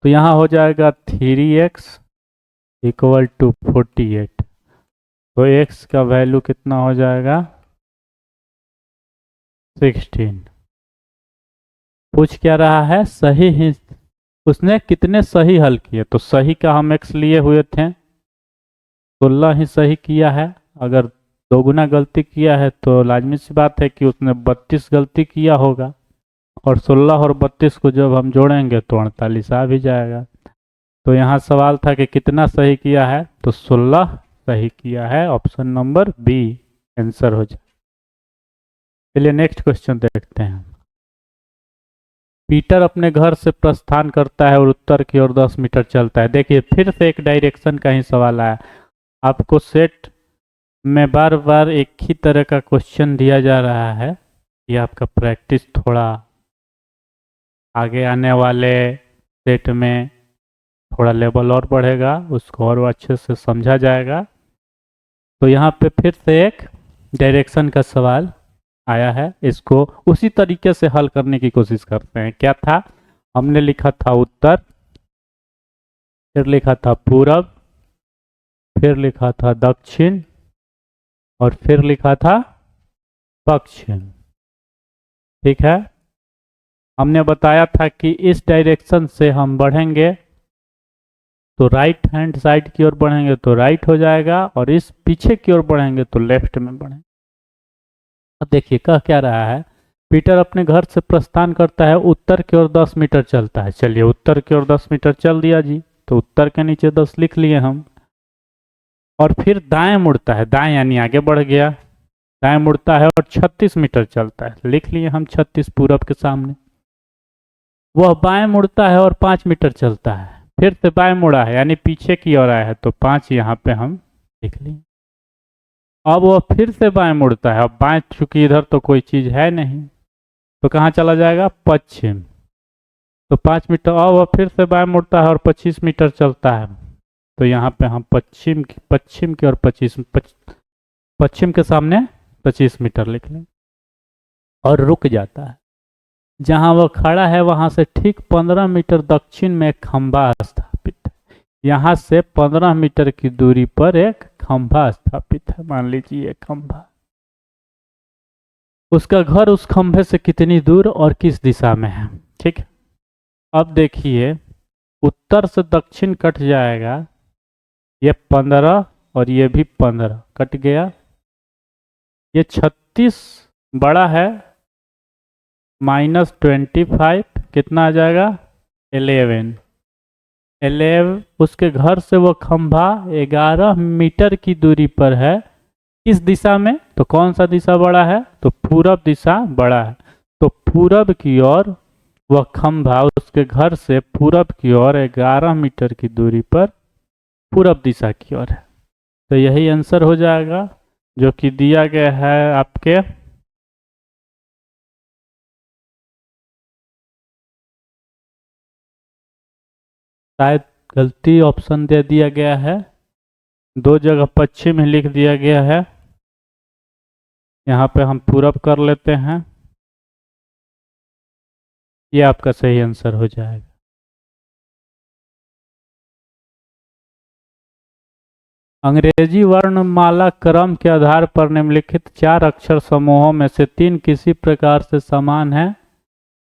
S1: तो यहाँ हो जाएगा 3x इक्वल टू 48, तो x का वैल्यू कितना हो जाएगा? 16। पूछ क्या रहा है? सही ही उसने कितने सही हल किए, तो सही का हम x लिए हुए थे, 16 ही सही किया है। अगर 2 गुना गलती किया है तो लाजमी सी बात है कि उसने 32 गलती किया होगा, और 16 और 32 को जब हम जोड़ेंगे तो 48 आ भी जाएगा। तो यहाँ सवाल था कि कितना सही किया है, तो 16 सही किया है, ऑप्शन नंबर बी आंसर हो जाए। चलिए नेक्स्ट क्वेश्चन देखते हैं। पीटर अपने घर से प्रस्थान करता है और उत्तर की ओर 10 मीटर चलता है। देखिए फिर से एक डायरेक्शन का ही सवाल आया। आपको सेट में बार बार एक ही तरह का क्वेश्चन दिया जा रहा है, ये आपका प्रैक्टिस थोड़ा आगे आने वाले सेट में थोड़ा लेवल और बढ़ेगा, उसको और अच्छे से समझा जाएगा। तो यहाँ पे फिर से एक डायरेक्शन का सवाल आया है, इसको उसी तरीके से हल करने की कोशिश करते हैं। क्या था? हमने लिखा था उत्तर, फिर लिखा था पूरब, फिर लिखा था दक्षिण, और फिर लिखा था पश्चिम। ठीक है, हमने बताया था कि इस डायरेक्शन से हम बढ़ेंगे तो राइट हैंड साइड की ओर बढ़ेंगे तो राइट हो जाएगा, और इस पीछे की ओर बढ़ेंगे तो लेफ्ट में बढ़ेंगे। अब देखिए कह क्या रहा है, पीटर अपने घर से प्रस्थान करता है, उत्तर की ओर 10 मीटर चलता है। चलिए उत्तर की ओर 10 मीटर चल दिया जी, तो उत्तर के नीचे 10 लिख लिए हम। और फिर दाएं मुड़ता है, दाएं यानी आगे बढ़ गया, दाएं मुड़ता है और 36 मीटर चलता है, लिख लिए हम 36 पूरब के सामने। वह बाएं मुड़ता है और 5 मीटर चलता है, फिर से बाएं मुड़ा है यानी पीछे की ओर आया है, तो 5 यहाँ पे हम लिख लिए। अब वह फिर से बाएं मुड़ता है, अब बाएं चूंकि इधर तो कोई चीज है नहीं, तो कहाँ चला जाएगा, पश्चिम। तो 5 मीटर, और वह फिर से बाएं मुड़ता है और 25 मीटर चलता है, तो यहाँ पे हम पश्चिम की और 25 पश्चिम के सामने 25 मीटर लिख लें और रुक जाता है। जहाँ वह खड़ा है वहाँ से ठीक 15 मीटर दक्षिण में एक खंभा स्थापित है। यहाँ से 15 मीटर की दूरी पर एक खंभा स्थापित है, मान लीजिए खंभा। उसका घर उस खंभे से कितनी दूर और किस दिशा में है। ठीक है, अब देखिए उत्तर से दक्षिण कट जाएगा, ये 15 और ये भी 15 कट गया, ये 36 बड़ा है, -25 कितना आ जाएगा, 11। उसके घर से वो खंभा 11 मीटर की दूरी पर है, किस दिशा में, तो कौन सा दिशा बड़ा है, तो पूरब दिशा बड़ा है। तो पूरब की ओर वह खंभा उसके घर से पूरब की ओर 11 मीटर की दूरी पर पूरब दिशा की ओर है। तो यही आंसर हो जाएगा जो कि दिया गया है आपके शायद गलती ऑप्शन दे दिया गया है, 2 जगह पश्चिम ही लिख दिया गया है, यहाँ पे हम पूरब कर लेते हैं, ये आपका सही आंसर हो जाएगा। अंग्रेजी वर्णमाला क्रम के आधार पर निम्नलिखित 4 अक्षर समूहों में से 3 किसी प्रकार से समान हैं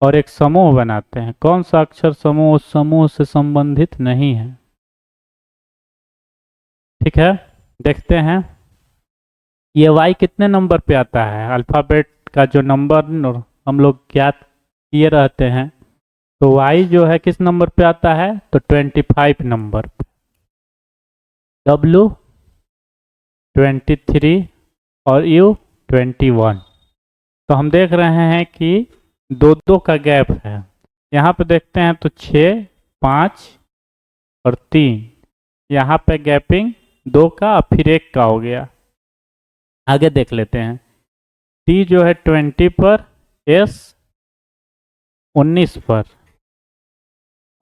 S1: और एक समूह बनाते हैं। कौन सा अक्षर समूह उस समूह से संबंधित नहीं है। ठीक है, देखते हैं ये y कितने नंबर पे आता है, अल्फ़ाबेट का जो नंबर हम लोग ज्ञात किए रहते हैं, तो y जो है किस नंबर पे आता है, तो 25 नंबर पे, w 23 और u 21। तो हम देख रहे हैं कि 2-2 का गैप है, यहाँ पे देखते हैं तो 6, 5 और 3, यहाँ पे गैपिंग 2 का और फिर 1 का हो गया। आगे देख लेते हैं, T जो है 20 पर, S 19 पर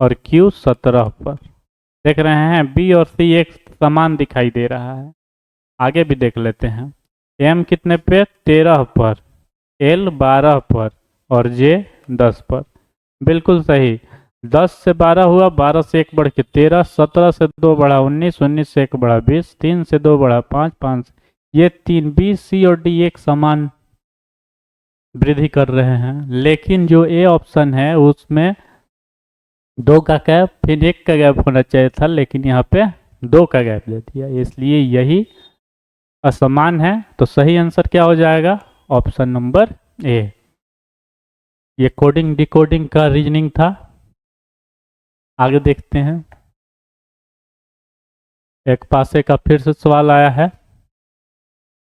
S1: और Q 17 पर। देख रहे हैं B और C एक समान दिखाई दे रहा है। आगे भी देख लेते हैं, M कितने पे, 13 पर, L 12 पर और J 10 पर। बिल्कुल सही, 10 से 12 हुआ, 12 से 1 बढ़ के 13, 17 से 2 बढ़ा 19, 19 से 1 बढ़ा 20, 3 से 2 बढ़ा 5, 5 ये 3 B, C और D एक समान वृद्धि कर रहे हैं, लेकिन जो ए ऑप्शन है उसमें 2 का गैप फिर 1 का गैप होना चाहिए था, लेकिन यहाँ पे 2 का गैप दे दिया, इसलिए यही असमान है। तो सही आंसर क्या हो जाएगा, ऑप्शन नंबर ए। ये कोडिंग डिकोडिंग का रीजनिंग था। आगे देखते हैं, एक पासे का फिर से सवाल आया है।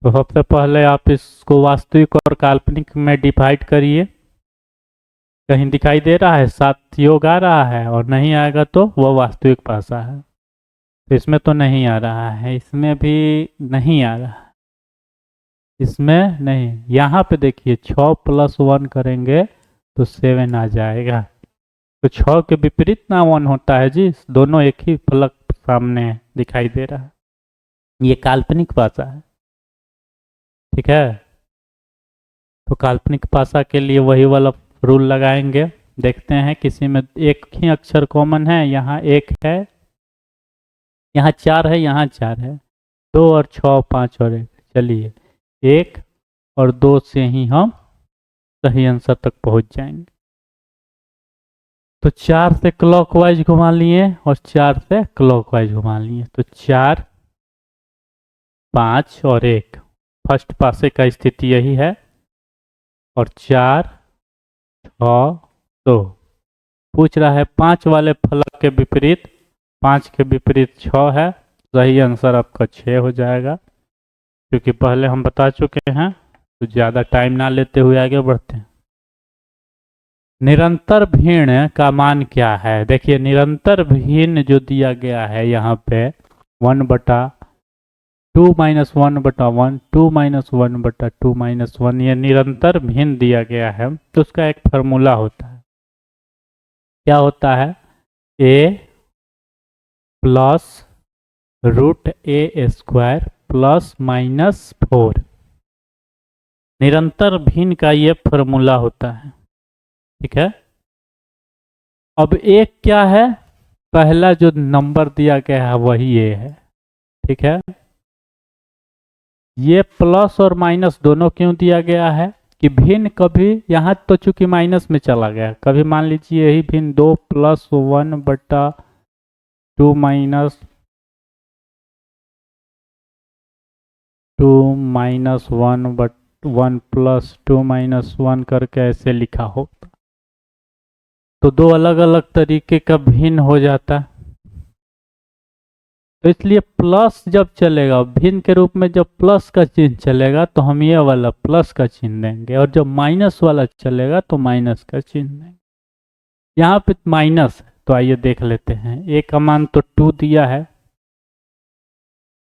S1: तो सबसे पहले आप इसको वास्तविक और काल्पनिक में डिवाइड करिए। कहीं दिखाई दे रहा है 7 योग आ रहा है, और नहीं आएगा तो वह वास्तविक पासा है। तो इसमें तो नहीं आ रहा है, इसमें भी नहीं आ रहा है, इसमें नहीं। यहाँ पे देखिए 6 + 1 करेंगे तो 7 आ जाएगा। तो 6 के विपरीत ना 1 होता है जी, दोनों एक ही फलक सामने दिखाई दे रहा है, ये काल्पनिक पासा है। ठीक है, तो काल्पनिक पासा के लिए वही वाला रूल लगाएंगे। देखते हैं किसी में एक ही अक्षर कॉमन है, यहाँ 1 है, यहाँ 4 है, यहाँ 4 है, 2 और 6, 5 और 1। चलिए 1 और 2 से ही हम सही आंसर तक पहुंच जाएंगे। तो 4 से क्लॉकवाइज घुमा लिए और 4 से क्लॉकवाइज घुमा लिए, तो 4 5 और 1 फर्स्ट पासे का स्थिति यही है, और 4 6 2 पूछ रहा है 5 वाले फलक के विपरीत, 5 के विपरीत 6 है, सही आंसर आपका 6 हो जाएगा, क्योंकि पहले हम बता चुके हैं। तो ज़्यादा टाइम ना लेते हुए आगे बढ़ते हैं। निरंतर भिन्न का मान क्या है? देखिए निरंतर भिन्न जो दिया गया है यहाँ पे 1/2 - 1/1, 2 - 1/2 - 1, ये निरंतर भिन्न दिया गया है, तो उसका एक फार्मूला होता है। क्या होता है? a प्लस √a² प्लस -4, निरंतर भिन्न का ये फार्मूला होता है। ठीक है, अब एक क्या है? पहला जो नंबर दिया गया है वही ए है। ठीक है, ये प्लस और माइनस दोनों क्यों दिया गया है कि भिन्न कभी यहाँ तो चूंकि माइनस में चला गया, कभी मान लीजिए यही भिन्न 2 + 1/2 - 2 - 1 + 2 - 1 करके ऐसे लिखा हो, तो दो अलग अलग तरीके का भिन्न हो जाता है। तो इसलिए प्लस जब चलेगा भिन्न के रूप में, जब प्लस का चिन्ह चलेगा तो हम ये वाला प्लस का चिन्ह देंगे, और जब माइनस वाला चलेगा तो माइनस का चिन्ह देंगे। यहाँ पे माइनस है, तो आइए देख लेते हैं। ए का मान तो 2 दिया है,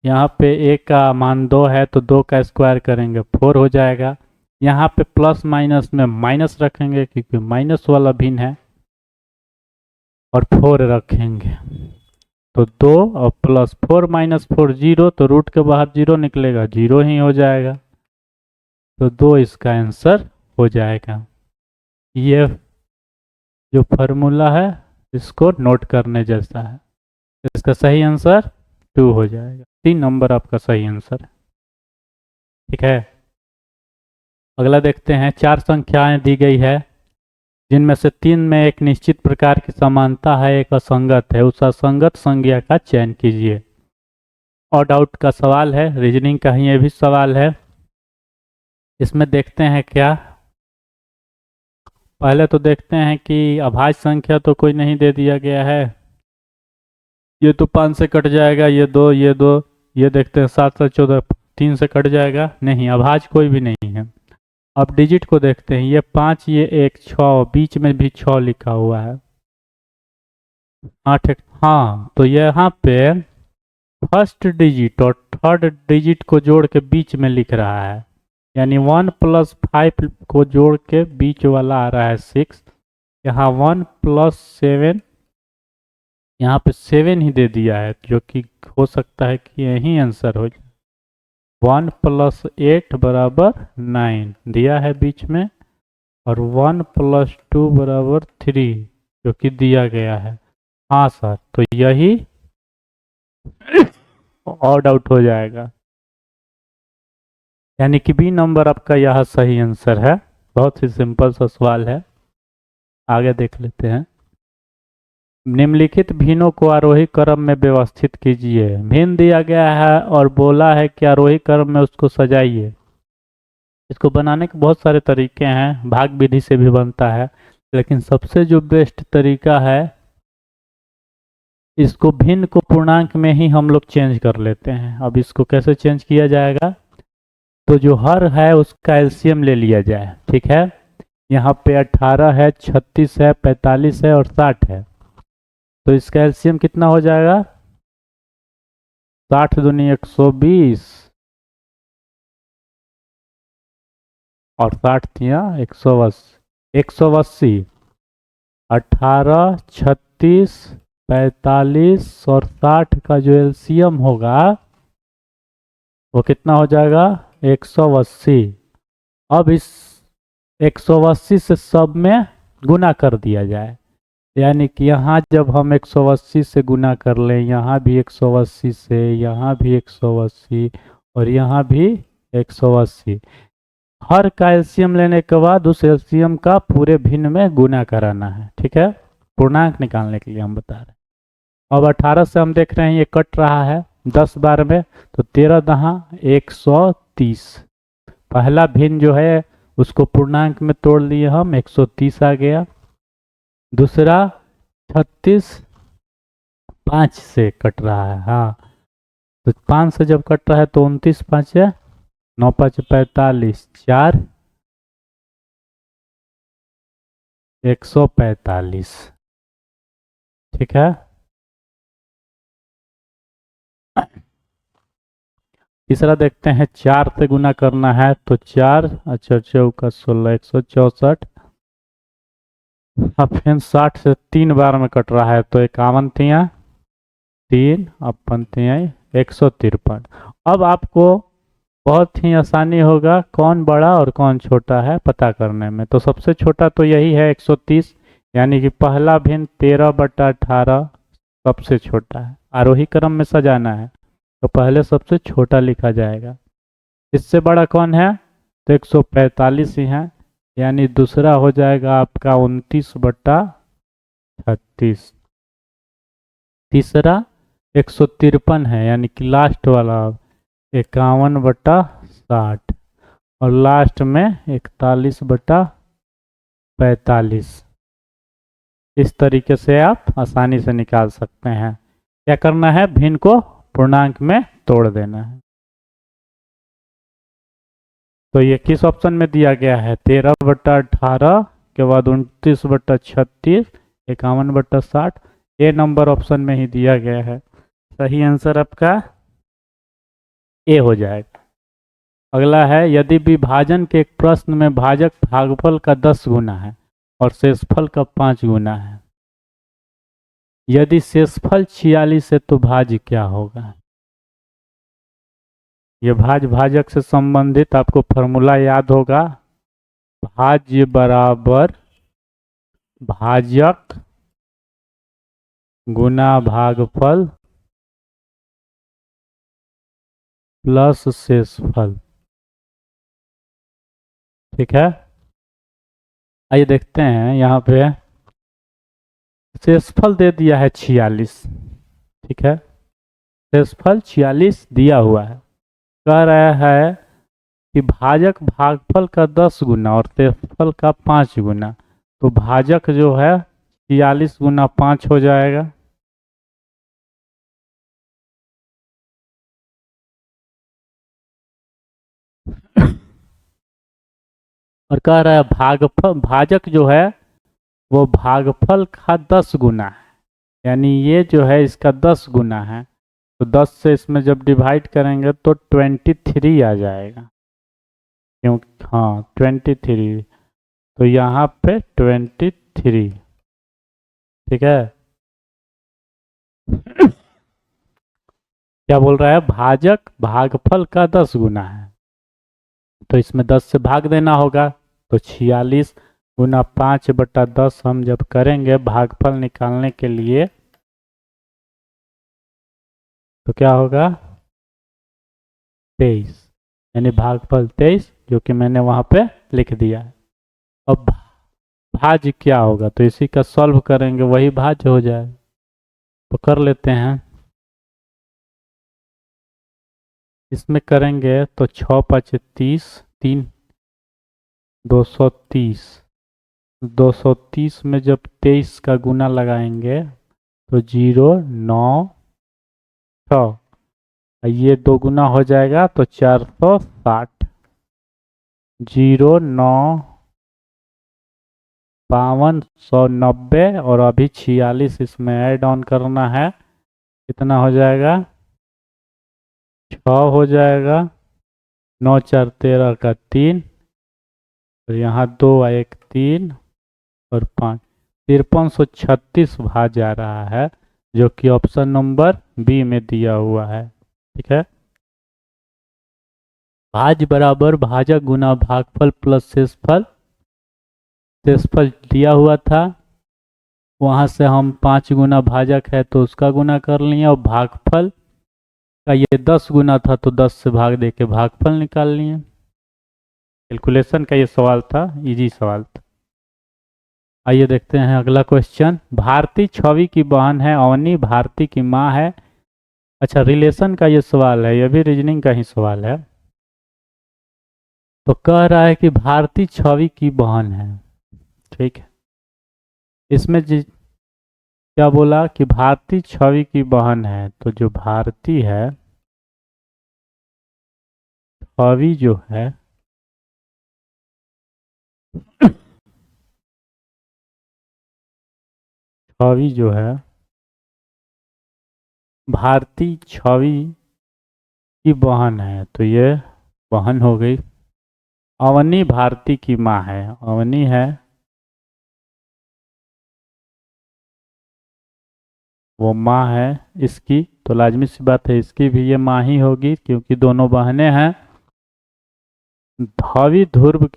S1: यहाँ पे ए का मान 2 है, तो 2 का स्क्वायर करेंगे 4 हो जाएगा। यहाँ पे प्लस माइनस में माइनस रखेंगे क्योंकि माइनस वाला भिन्न है, और 4 रखेंगे, तो 2 और प्लस 4 - 4 0, तो रूट के बाहर 0 निकलेगा, 0 ही हो जाएगा, तो 2 इसका आंसर हो जाएगा। ये जो फार्मूला है इसको नोट करने जैसा है, इसका सही आंसर 2 हो जाएगा। 3 नंबर आपका सही आंसर है। ठीक है, अगला देखते हैं। 4 संख्याएं दी गई है, जिनमें से 3 में एक निश्चित प्रकार की समानता है, एक असंगत है, उस असंगत संख्या का चयन कीजिए। और डाउट का सवाल है, रीजनिंग का ही ये भी सवाल है। इसमें देखते हैं क्या, पहले तो देखते हैं कि अभाज्य संख्या तो कोई नहीं दे दिया गया है, ये तो 5 से कट जाएगा, ये 2 ये 2, ये देखते हैं 7 7 14 3 से कट जाएगा, नहीं अभाज्य कोई भी नहीं है। अब डिजिट को देखते हैं, ये 5 ये 1 6, बीच में भी 6 लिखा हुआ है, 8 हाँ, तो यहाँ पे फर्स्ट डिजिट और थर्ड डिजिट को जोड़ के बीच में लिख रहा है, यानी 1 + 5 को जोड़ के बीच वाला आ रहा है 6, यहाँ 1 + 7, यहाँ पे 7 ही दे दिया है, जो कि हो सकता है कि यही आंसर हो जाए। 1 + 8 = 9 दिया है बीच में, और 1 + 2 = 3 जो कि दिया गया है। हाँ सर, तो यही ऑड आउट हो जाएगा, यानी कि बी नंबर आपका यह सही आंसर है। बहुत ही सिंपल सा सवाल है, आगे देख लेते हैं। निम्नलिखित भिन्नों को आरोही क्रम में व्यवस्थित कीजिए। भिन्न दिया गया है और बोला है कि आरोही क्रम में उसको सजाइए। इसको बनाने के बहुत सारे तरीके हैं, भाग विधि से भी बनता है, लेकिन सबसे जो बेस्ट तरीका है, इसको भिन्न को पूर्णांक में ही हम लोग चेंज कर लेते हैं। अब इसको कैसे चेंज किया जाएगा, तो जो हर है उसका एलसीएम ले लिया जाए। ठीक है, यहाँ पे 18 है, 36 है, 45 है और 60 है, तो इसका एलसीएम कितना हो जाएगा? 60 दूनी 120 और 60 दिया 180, 18 36 45 और 60 का जो एलसीएम होगा वो कितना हो जाएगा? 180। अब इस 180 से सब में गुना कर दिया जाए, यानी कि यहाँ जब हम 180 से गुना कर लें, यहाँ भी 180 से, यहाँ भी 180 और यहाँ भी 180। हर का एलसीएम लेने के बाद उस एलसीएम का पूरे भिन्न में गुना कराना है। ठीक है, पूर्णांक निकालने के लिए हम बता रहे हैं। अब 18 से हम देख रहे हैं ये कट रहा है 10 बार में, तो 13 दहा 130। पहला भिन्न जो है उसको पूर्णांक में तोड़ लिए हम, 130 आ गया। दूसरा 36 5 से कट रहा है, हाँ, तो 5 से जब कट रहा है तो 29 5 है, 9 5 45, 4 145। ठीक है, तीसरा देखते हैं, 4 से गुना करना है तो 4 अच्छा 4 16 164। अब फिर 60 से 3 बार में कट रहा है तो 51 तिया 3 अपन तिया 153। अब आपको बहुत ही आसानी होगा कौन बड़ा और कौन छोटा है पता करने में। तो सबसे छोटा तो यही है 130, यानी कि पहला भिन्न 13/18 सबसे छोटा है। आरोही क्रम में सजाना है तो पहले सबसे छोटा लिखा जाएगा। इससे बड़ा कौन है तो 145 ही है, यानी दूसरा हो जाएगा आपका 29/36। तीसरा 153 है, यानी कि लास्ट वाला 51/60, और लास्ट में 41/45। इस तरीके से आप आसानी से निकाल सकते हैं। क्या करना है, भिन्न को पूर्णांक में तोड़ देना है। तो ये किस ऑप्शन में दिया गया है, 13/18 के बाद 29/36, 51/60, ए नंबर ऑप्शन में ही दिया गया है। सही आंसर आपका ए हो जाएगा। अगला है, यदि विभाजन के एक प्रश्न में भाजक भागफल का 10 गुना है और शेषफल का 5 गुना है, यदि शेषफल 46 है तो भाज्य क्या होगा। ये भाजक से संबंधित आपको फॉर्मूला याद होगा, भाज्य बराबर भाजक गुना भागफल प्लस शेषफल। ठीक है, आइए देखते हैं, यहाँ पे शेषफल दे दिया है 46। ठीक है, शेषफल 46 दिया हुआ है, कह रहा है कि भाजक भागफल का 10 गुना और शेषफल का 5 गुना, तो भाजक जो है 46 गुना 5 हो जाएगा। और कह रहा है भागफल, भाजक जो है वो भागफल का 10 गुना है, यानी ये जो है इसका 10 गुना है, तो 10 से इसमें जब डिवाइड करेंगे तो 23 आ जाएगा। क्यों, हाँ 23, तो यहाँ पे 23। ठीक है, क्या बोल रहा है, भाजक भागफल का 10 गुना है, तो इसमें 10 से भाग देना होगा, तो 46 गुना 5/10 हम जब करेंगे भागफल निकालने के लिए तो क्या होगा 23, यानी भागफल 23, जो कि मैंने वहाँ पे लिख दिया है। अब भाज्य क्या होगा, तो इसी का सॉल्व करेंगे, वही भाज्य हो जाए, तो कर लेते हैं। इसमें करेंगे तो 6 5 30, 3 230, 230 में जब 23 का गुना लगाएंगे तो 0 9 6, ये 2 गुना हो जाएगा तो 460, 0 9 5290, और अभी 46 इसमें ऐड ऑन करना है, कितना हो जाएगा 6 हो जाएगा, 9 4 13 का 3, और यहाँ 2 1 3 और 5, 5336 भाग जा रहा है, जो कि ऑप्शन नंबर बी में दिया हुआ है। ठीक है, भाज्य बराबर भाजक गुना भागफल प्लस शेषफल। शेषफल दिया हुआ था, वहाँ से हम 5 गुना भाजक है तो उसका गुना कर लिए, और भागफल का ये 10 गुना था तो 10 से भाग दे के भागफल निकाल लिए। कैलकुलेशन का ये सवाल था, इजी सवाल था। आइए देखते हैं अगला क्वेश्चन। भारती छवि की बहन है, अवनी भारती की माँ है। अच्छा, रिलेशन का ये सवाल है, ये भी रीजनिंग का ही सवाल है। तो कह रहा है कि भारती छवि की बहन है, ठीक है। इसमें क्या बोला कि भारती छवि की बहन है, तो जो भारती है, छवि जो है छवि जो है, भारती छवि की बहन है, तो ये बहन हो गई। अवनी भारती की माँ है, अवनी है वो माँ है इसकी, तो लाजमी सी बात है इसकी भी ये माँ ही होगी क्योंकि दोनों बहनें हैं। छवि ध्रुव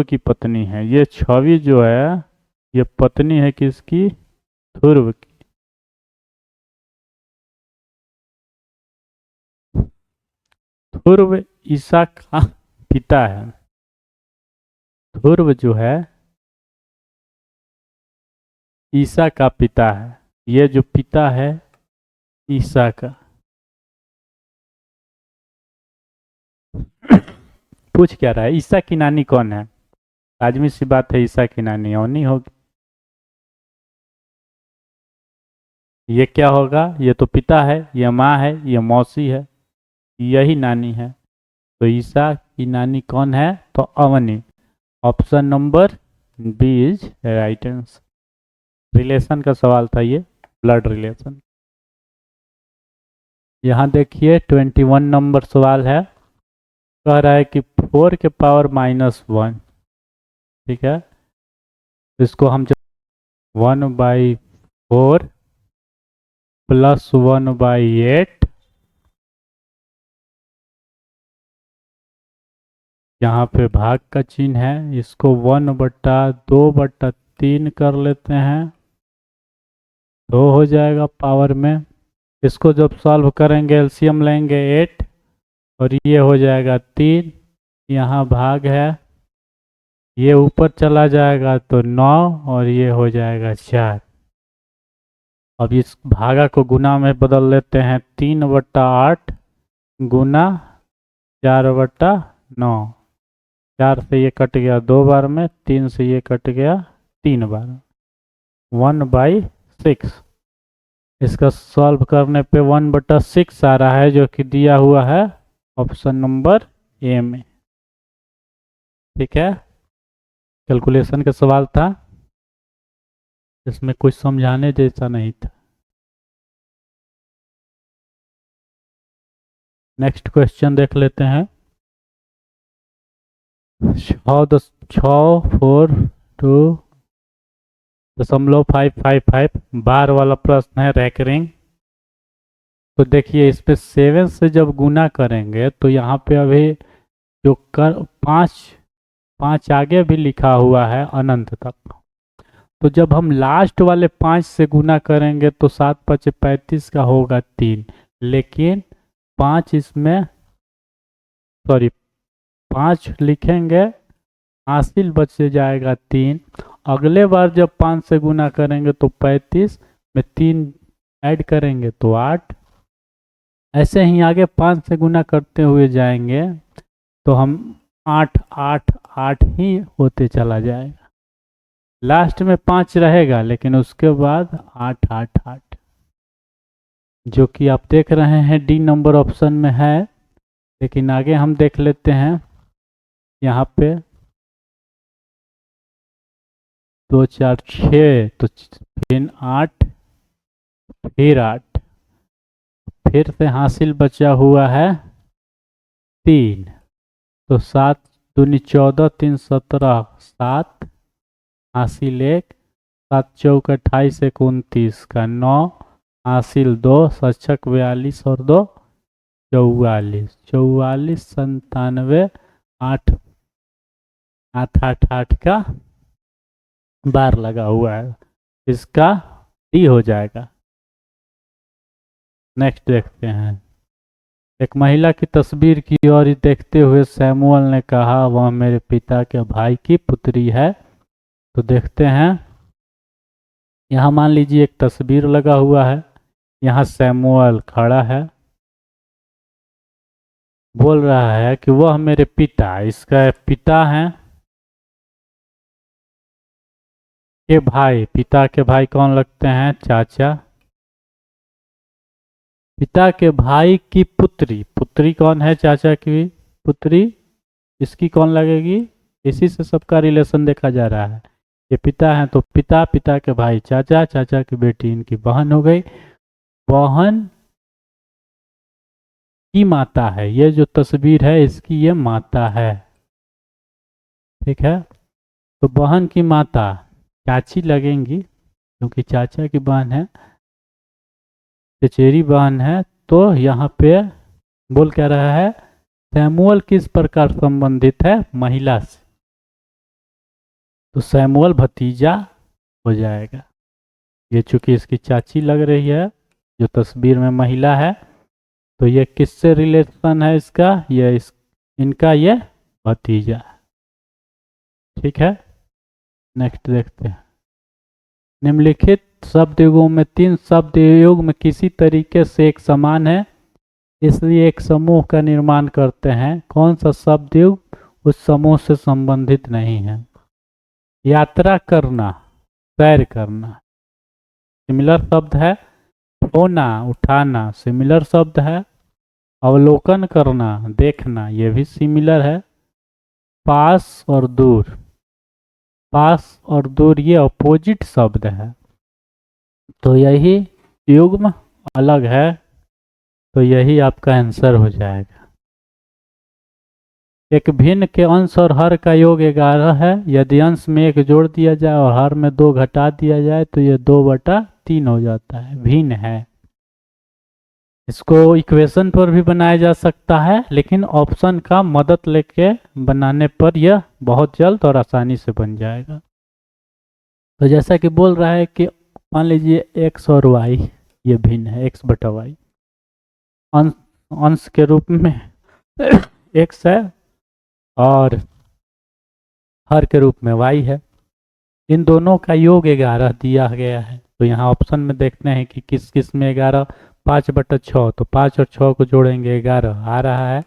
S1: की पत्नी है, ये छवि जो है ये पत्नी है किसकी, ध्रुव की। ध्रुव ईसा का पिता है। ध्रुव जो है ईसा का पिता है, ये जो पिता है ईसा का। पूछ क्या रहा है, ईसा की नानी कौन है? लाजमी सी बात है ईसा की नानी अवनी होगी। ये क्या होगा, ये तो पिता है, ये माँ है, ये मौसी है, यही नानी है। तो ईसा की नानी कौन है, तो Avani. Option number B is right answer. Relation का सवाल था ये, ब्लड रिलेशन। यहाँ देखिए 21 नंबर सवाल है। कह रहा है कि 4 के पावर -1, ठीक है। इसको हम 1/4 प्लस 1/8, यहाँ पे भाग का चिन्ह है, इसको 1/2/3 कर लेते हैं, 2 हो जाएगा पावर में। इसको जब सॉल्व करेंगे एलसीएम लेंगे 8 और ये हो जाएगा 3, यहाँ भाग है, ये ऊपर चला जाएगा तो 9 और ये हो जाएगा 4। अब इस भागा को गुना में बदल लेते हैं, 3/8 गुना 4/9। 4 से ये कट गया 2 बार में, 3 से ये कट गया 3 बार, 1/6। इसका सॉल्व करने पे 1/6 आ रहा है जो कि दिया हुआ है ऑप्शन नंबर ए में, ठीक है। कैलकुलेशन का सवाल था, इसमें कुछ समझाने जैसा नहीं था। नेक्स्ट क्वेश्चन देख लेते हैं। 6.4 बार वाला प्रश्न है, रैकरिंग। तो देखिए इस पे 7 से जब गुना करेंगे तो यहाँ पे अभी जो कर 5 आगे भी लिखा हुआ है अनंत तक। तो जब हम लास्ट वाले 5 से गुना करेंगे तो 7×5 = 35 का होगा 3, लेकिन 5 इसमें, सॉरी 5 लिखेंगे, हासिल बच जाएगा 3। अगले बार जब 5 से गुना करेंगे तो 35 में 3 ऐड करेंगे तो 8। ऐसे ही आगे 5 से गुना करते हुए जाएंगे तो हम 8 8 8 ही होते चला जाएगा। लास्ट में 5 रहेगा लेकिन उसके बाद 8 8 8, जो कि आप देख रहे हैं डी नंबर ऑप्शन में है। लेकिन आगे हम देख लेते हैं, यहाँ पे 2 4 6, तो फिर 8, फिर 8, फिर से हासिल बचा हुआ है 3, तो 7 दूनी 14, 3 17, 7 हासिल 1, 7 चौक 28, 29 का 9, हासिल 2, 7 42 और 2 44, 44 97, 8 8 8 8 का बार लगा हुआ है, इसका डी हो जाएगा। नेक्स्ट देखते हैं। एक महिला की तस्वीर की ओर देखते हुए सैमुअल ने कहा, वह मेरे पिता के भाई की पुत्री है। तो देखते हैं, यहाँ मान लीजिए एक तस्वीर लगा हुआ है, यहाँ सैमुअल खड़ा है, बोल रहा है कि वह मेरे पिता, इसका पिता हैं के भाई, पिता के भाई कौन लगते हैं? चाचा। पिता के भाई की पुत्री, पुत्री कौन है? चाचा की पुत्री, इसकी कौन लगेगी? इसी से सबका रिलेशन देखा जा रहा है। ये पिता हैं तो पिता, पिता के भाई चाचा, चाचा की बेटी इनकी बहन हो गई, बहन की माता है। ये जो तस्वीर है इसकी ये माता है, ठीक है। तो बहन की माता चाची लगेंगी, क्योंकि चाचा की बहन है, चचेरी बहन है। तो यहाँ पे बोल क्या रहा है? सैमुअल किस प्रकार संबंधित है? महिला से। तो सैमुअल भतीजा हो जाएगा। ये चूंकि इसकी चाची लग रही है, जो तस्वीर में महिला है, तो ये किससे रिलेशन है इसका? ये इनका ये भतीजा, ठीक है। नेक्स्ट देखते हैं। निम्नलिखित शब्द युगों में 3 शब्द युग में किसी तरीके से एक समान है, इसलिए एक समूह का निर्माण करते हैं। कौन सा शब्द युग उस समूह से संबंधित नहीं है? यात्रा करना, सैर करना, सिमिलर शब्द है। होना, उठाना, सिमिलर शब्द है। अवलोकन करना, देखना, ये भी सिमिलर है। पास और दूर, पास और दूर ये अपोजिट शब्द है, तो यही युग्म अलग है, तो यही आपका आंसर हो जाएगा। एक भिन्न के अंश और हर का योग 11 है। यदि अंश में 1 जोड़ दिया जाए और हर में 2 घटा दिया जाए तो ये 2/3 हो जाता है। भिन्न है, इसको इक्वेशन पर भी बनाया जा सकता है, लेकिन ऑप्शन का मदद लेके बनाने पर यह बहुत जल्द और आसानी से बन जाएगा। तो जैसा कि बोल रहा है कि मान लीजिए x और y ये भिन्न है, x/y अंश के रूप में x है और हर के रूप में y है। इन दोनों का योग 11 दिया गया है। तो यहाँ ऑप्शन में देखते हैं कि किस किस में 11, 5/6, तो 5 और 6 को जोड़ेंगे 11 आ रहा है,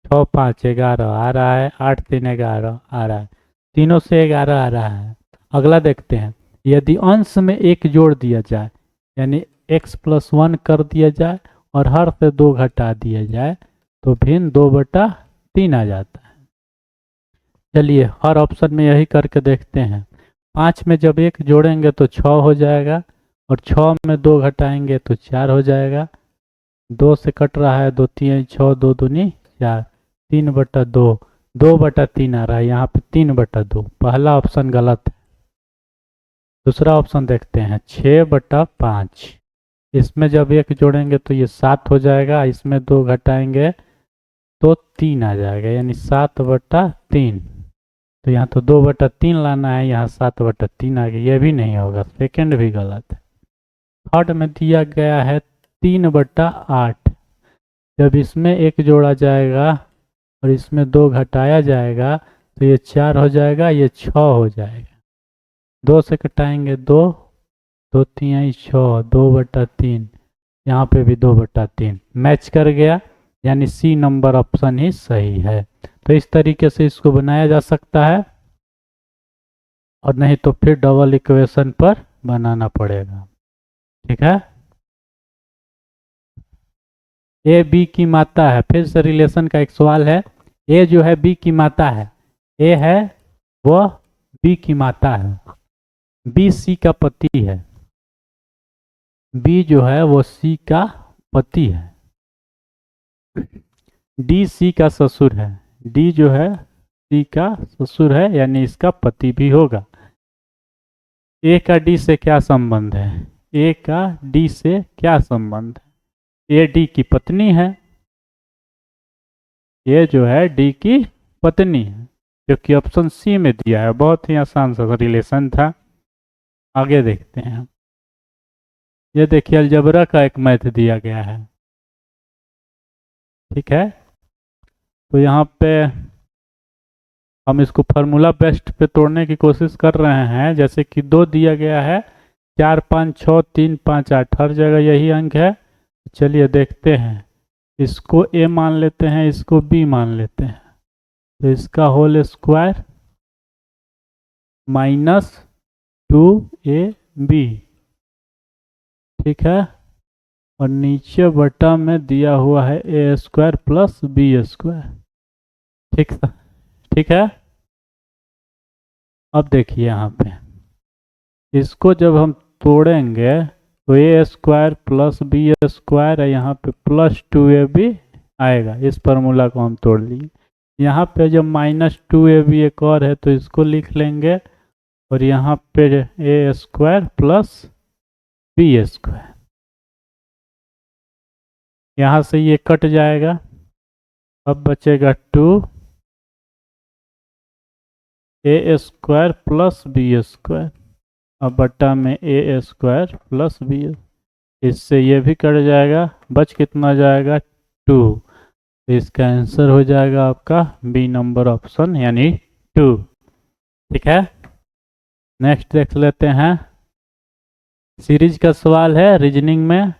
S1: 6 5 11 आ रहा है, 8 3 11 आ रहा है, तीनों से 11 आ रहा है। अगला देखते हैं, यदि अंश में 1 जोड़ दिया जाए, यानी x+1 कर दिया जाए और हर से 2 घटा दिया जाए, तो भिन्न 2/3 आ जाता है। चलिए हर ऑप्शन में यही करके देखते हैं। 5 में जब 1 जोड़ेंगे तो 6 हो जाएगा, और 6 में 2 घटाएंगे तो 4 हो जाएगा। 2 से कट रहा है, 2 3 6, 2 दूनी 4, 3/2, 2/3 आ रहा है, यहाँ पे 3/2। पहला ऑप्शन गलत है। दूसरा ऑप्शन देखते हैं, 6/5। इसमें जब 1 जोड़ेंगे तो ये 7 हो जाएगा, इसमें 2 घटाएंगे तो 3 आ जाएगा, यानी 7/3। तो यहाँ तो 2/3 लाना है, यहाँ 7/3 आ गया, ये भी नहीं होगा, सेकंड भी गलत है। थर्ड में दिया गया है 3/8। जब इसमें 1 जोड़ा जाएगा और इसमें 2 घटाया जाएगा तो ये 4 हो जाएगा, ये 6 हो जाएगा। 2 से घटाएंगे 2, 2 3 6, 2/3, यहाँ पे भी 2/3 मैच कर गया, यानी सी नंबर ऑप्शन ही सही है। तो इस तरीके से इसको बनाया जा सकता है, और नहीं तो फिर डबल इक्वेशन पर बनाना पड़ेगा, ठीक है। ए बी की माता है, फिर से रिलेशन का एक सवाल है। ए जो है बी की माता है, ए है वह बी की माता है, बी सी का पति है, बी जो है वो सी का पति है, डी सी का ससुर है, डी जो है सी का ससुर है, यानी इसका पति भी होगा। ए का डी से क्या संबंध है? ए का डी से क्या संबंध है? ए डी की पत्नी है, ये जो है डी की पत्नी है, जो कि ऑप्शन सी में दिया है। बहुत ही आसान सा रिलेशन था। आगे देखते हैं। ये देखिए अलजबरा का एक मैथ दिया गया है। ठीक है, तो यहाँ पे हम इसको फार्मूला बेस्ट पे तोड़ने की कोशिश कर रहे हैं। जैसे कि 2 दिया गया है, 4 5 6 3 5 8, हर जगह यही अंक है। चलिए देखते हैं, इसको a मान लेते हैं, इसको b मान लेते हैं। तो इसका होल स्क्वायर -2ab, ठीक है, और नीचे बटा में दिया हुआ है a square plus b square. ठीक है। अब देखिए यहाँ पे इसको जब हम तोड़ेंगे तो a square plus b square है, यहाँ पे +2ab आएगा। इस फार्मूला को हम तोड़ लिए। यहाँ पे जब -2ab एक और है तो इसको लिख लेंगे, और यहाँ पे a square plus b square, यहाँ से ये कट जाएगा। अब बचेगा 2a square plus b square, अब बट्टा में a स्क्वायर प्लस b, इससे ये भी कट जाएगा। बच कितना जाएगा? 2। तो इसका आंसर हो जाएगा आपका बी नंबर ऑप्शन, यानी 2। ठीक है, नेक्स्ट देख लेते हैं। सीरीज का सवाल है, रीजनिंग में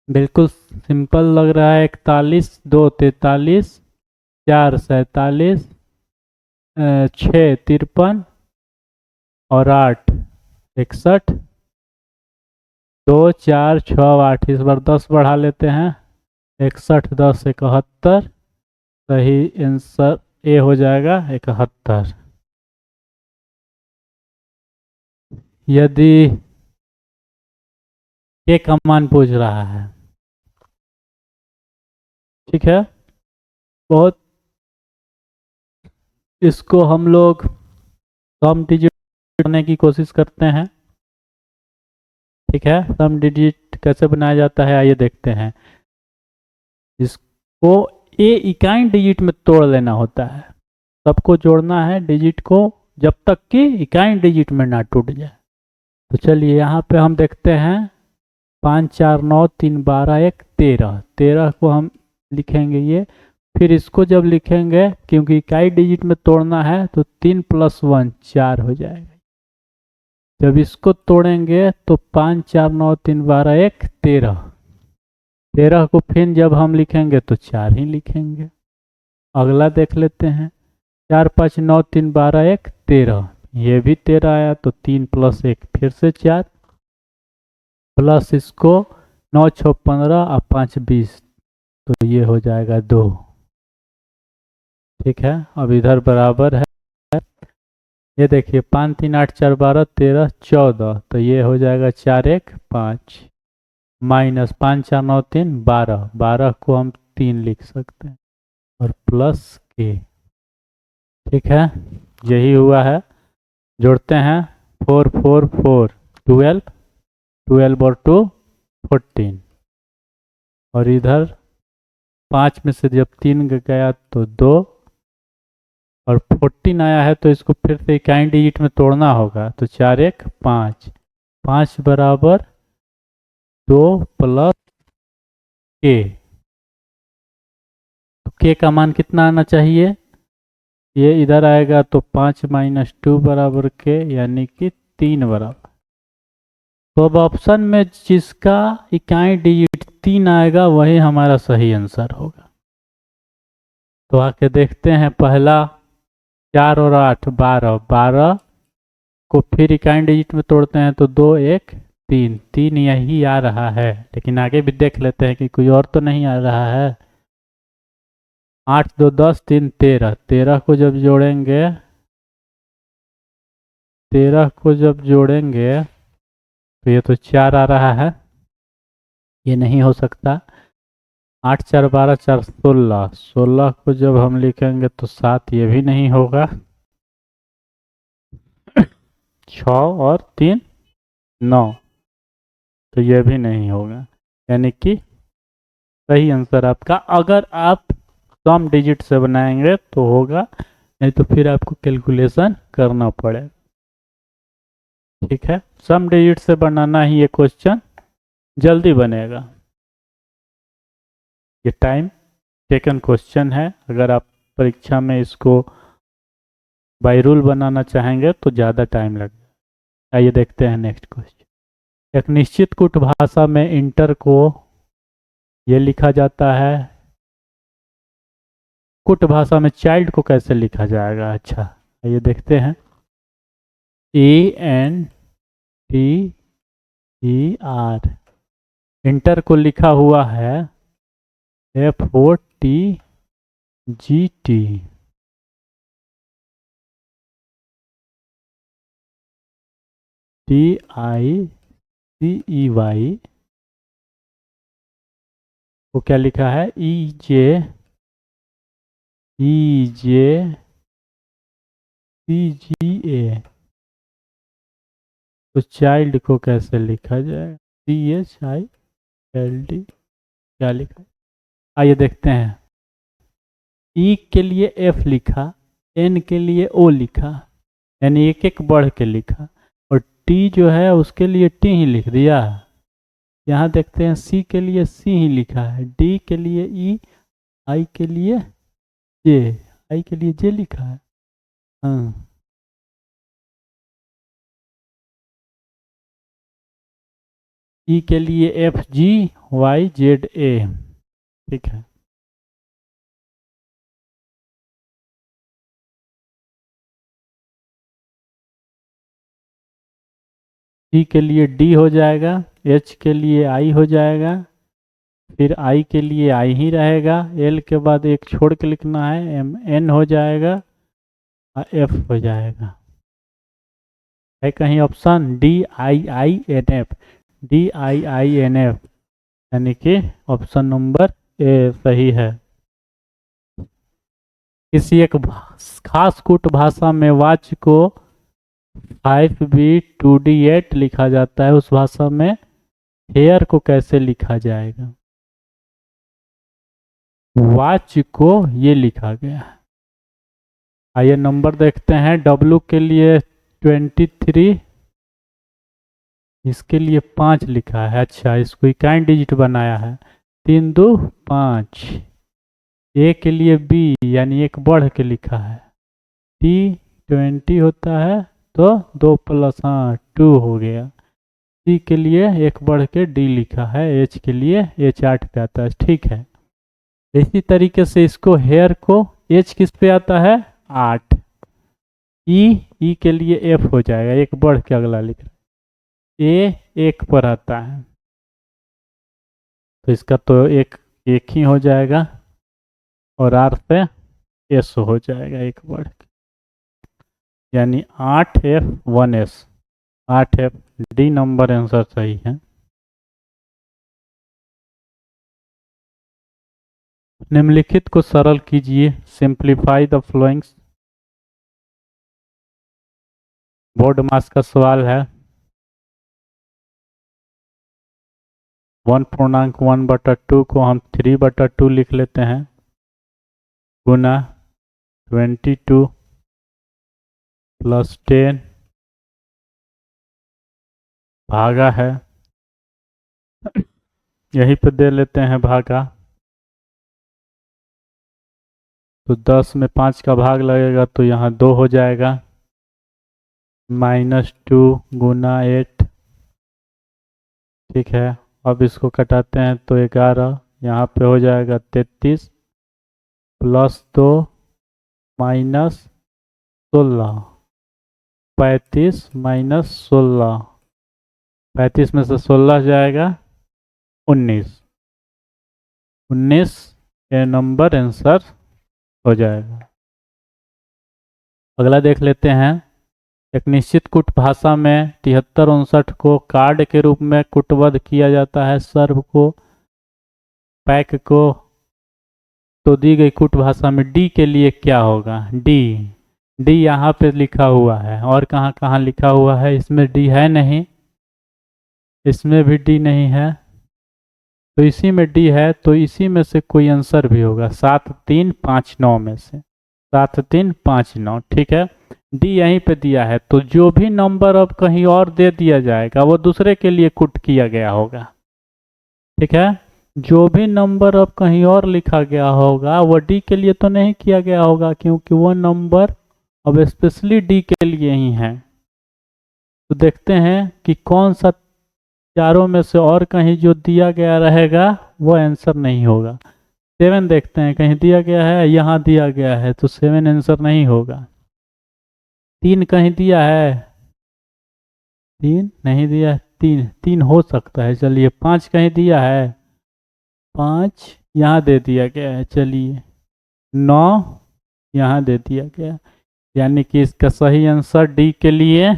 S1: बिल्कुल सिंपल लग रहा है। 41 2 43, 4 47, 6 53 और 8 61, 2 4 6 8, इस बार 10 बढ़ा लेते हैं। 61 10 71, सही आंसर ए हो जाएगा 71। यदि ये का मान पूछ रहा है, ठीक है, बहुत इसको हम लोग सम डिजिट करने की कोशिश करते हैं। ठीक है, सम डिजिट कैसे बनाया जाता है आइए देखते हैं। इसको ए इकाई डिजिट में तोड़ लेना होता है, सबको जोड़ना है डिजिट को जब तक कि इकाई डिजिट में ना टूट जाए। तो चलिए यहाँ पे हम देखते हैं, 5 4 9 3 12 1 13, 13 को हम लिखेंगे ये। फिर इसको जब लिखेंगे, क्योंकि इकाई डिजिट में तोड़ना है, तो 3 + 1 4 हो जाएगा। जब इसको तोड़ेंगे तो 5 4 9 3 12 1 13, 13 को फिर जब हम लिखेंगे तो 4 ही लिखेंगे। अगला देख लेते हैं, 4 5 9 3 12 1 13, ये भी 13 आया, तो 3 + 1 फिर से 4, प्लस इसको 9 6 15 और 5 20, तो ये हो जाएगा 2। ठीक है, अब इधर बराबर है, ये देखिए 5 3 8 4 12 13 14, तो ये हो जाएगा 4 1 5, माइनस 5 4 9 3 12, 12 को हम 3 लिख सकते हैं, और प्लस के। ठीक है, यही हुआ है। जोड़ते हैं, 4 4 4 12, 12 और 2 14, और इधर 5 में से जब 3 गया तो 2, और 14 आया है, तो इसको फिर से इकाई डिजिट में तोड़ना होगा। तो 4 1 5, 5 बराबर 2 प्लस के, तो के का मान कितना आना चाहिए? ये इधर आएगा तो 5 - 2 बराबर के, यानी कि 3 बराबर। तो अब ऑप्शन में जिसका इकाई डिजिट 3 आएगा वही हमारा सही आंसर होगा। तो आके देखते हैं, पहला 4 और 8 12, 12 को फिर इकाई डिजिट में तोड़ते हैं तो 2 1 3, 3 यही आ रहा है, लेकिन आगे भी देख लेते हैं कि कोई और तो नहीं आ रहा है। 8 2 10 3 13, 13 को जब जोड़ेंगे, 13 को जब जोड़ेंगे तो ये तो 4 आ रहा है, ये नहीं हो सकता। 8 4 12 4 16, 16 को जब हम लिखेंगे तो 7, ये भी नहीं होगा। 6 और 3 9, तो ये भी नहीं होगा, यानी कि सही आंसर आपका, अगर आप सम डिजिट से बनाएंगे तो होगा, नहीं तो फिर आपको कैलकुलेशन करना पड़ेगा। ठीक है, सम डिजिट से बनाना ही ये क्वेश्चन जल्दी बनेगा। ये टाइम टेकन क्वेश्चन है, अगर आप परीक्षा में इसको बाय रूल बनाना चाहेंगे तो ज़्यादा टाइम लगेगा। आइए देखते हैं नेक्स्ट क्वेश्चन। एक निश्चित कूट भाषा में इंटर को ये लिखा जाता है, कूट भाषा में चाइल्ड को कैसे लिखा जाएगा। अच्छा आइए देखते हैं। ENTER, इंटर को लिखा हुआ है FORTGT। TICEY को क्या लिखा है EJCGA। तो चाइल्ड को कैसे लिखा जाए CHILD, क्या लिखा है आइए देखते हैं। E के लिए F लिखा, N के लिए O लिखा, यानी एक एक बढ़ के लिखा, और T जो है उसके लिए T ही लिख दिया। यहाँ देखते हैं C के लिए C ही लिखा है, D के लिए E, I के लिए J लिखा है। हाँ E के लिए FGYZA, ठीक है। C के लिए D हो जाएगा, H के लिए I हो जाएगा, फिर I के लिए I ही रहेगा, L के बाद एक छोड़ के लिखना है, N हो जाएगा, F हो जाएगा। है कहीं ऑप्शन DIINF, DIINF, यानी कि ऑप्शन नंबर ए सही है। किसी एक खास कूट भाषा में वाच्य को 5B2D8 लिखा जाता है, उस भाषा में हेयर को कैसे लिखा जाएगा। वाच्य को ये लिखा गया है। आइए नंबर देखते हैं। W के लिए 23, इसके लिए 5 लिखा है। अच्छा इसको इकाई डिजिट बनाया है, 3 2 5। A के लिए B यानी एक बढ़ के लिखा है, T20 होता है तो 2 + 2 हो गया। C के लिए एक बढ़ के D लिखा है, H के लिए H 8 पे आता है, ठीक है। इसी तरीके से इसको हेयर को H किस पे आता है 8, E के लिए F हो जाएगा, एक बढ़ के अगला लिख रहा है, A 1 पर आता है तो इसका तो एक ही हो जाएगा, और R पे S हो जाएगा एक बढ़ के, यानी 8F1S, 8F D number answer सही है। निम्नलिखित को सरल कीजिए, सिंप्लीफाई द फ्लोइंग्स। बोर्ड मास का सवाल है। 1/1/2 को हम 3/2 लिख लेते हैं, गुना 22 + 10 भागा है, यहीं पे दे लेते हैं भागा, तो 10 में 5 का भाग लगेगा तो यहाँ 2 हो जाएगा, -2 गुना 8, ठीक है। अब इसको कटाते हैं तो 11, यहाँ पे हो जाएगा 33 +2 -16, 35 -16, 35 में से 16 जाएगा 19, 19 ये नंबर आंसर हो जाएगा। अगला देख लेते हैं। एक निश्चित कूट भाषा में 73-59 को कार्ड के रूप में कूटबद्ध किया जाता है। सर्व को, पैक को, तो दी गई कूट भाषा में डी के लिए क्या होगा, डी यहाँ पे लिखा हुआ है, और कहाँ कहाँ लिखा हुआ है, इसमें डी है नहीं, इसमें भी डी नहीं है, तो इसी में डी है, तो इसी में से कोई आंसर भी होगा, 7 3 5 9 में से 7 3 5 9, ठीक है। डी यहीं पे दिया है, तो जो भी नंबर अब कहीं और दे दिया जाएगा वो दूसरे के लिए कुट किया गया होगा, ठीक है। जो भी नंबर अब कहीं और लिखा गया होगा वो डी के लिए तो नहीं किया गया होगा, क्योंकि वो नंबर अब स्पेशली डी के लिए ही है। तो देखते हैं कि कौन सा चारों में से और कहीं जो दिया गया रहेगा वो आंसर नहीं होगा। 7 देखते हैं, कहीं दिया गया है, यहाँ दिया गया है, तो 7 आंसर नहीं होगा। 3 कहीं दिया है, 3 नहीं दिया है, 3 3 हो सकता है, चलिए। 5 कहीं दिया है, 5 यहाँ दे दिया गया है, चलिए। 9 यहाँ दे दिया गया, यानी कि इसका सही आंसर डी के लिए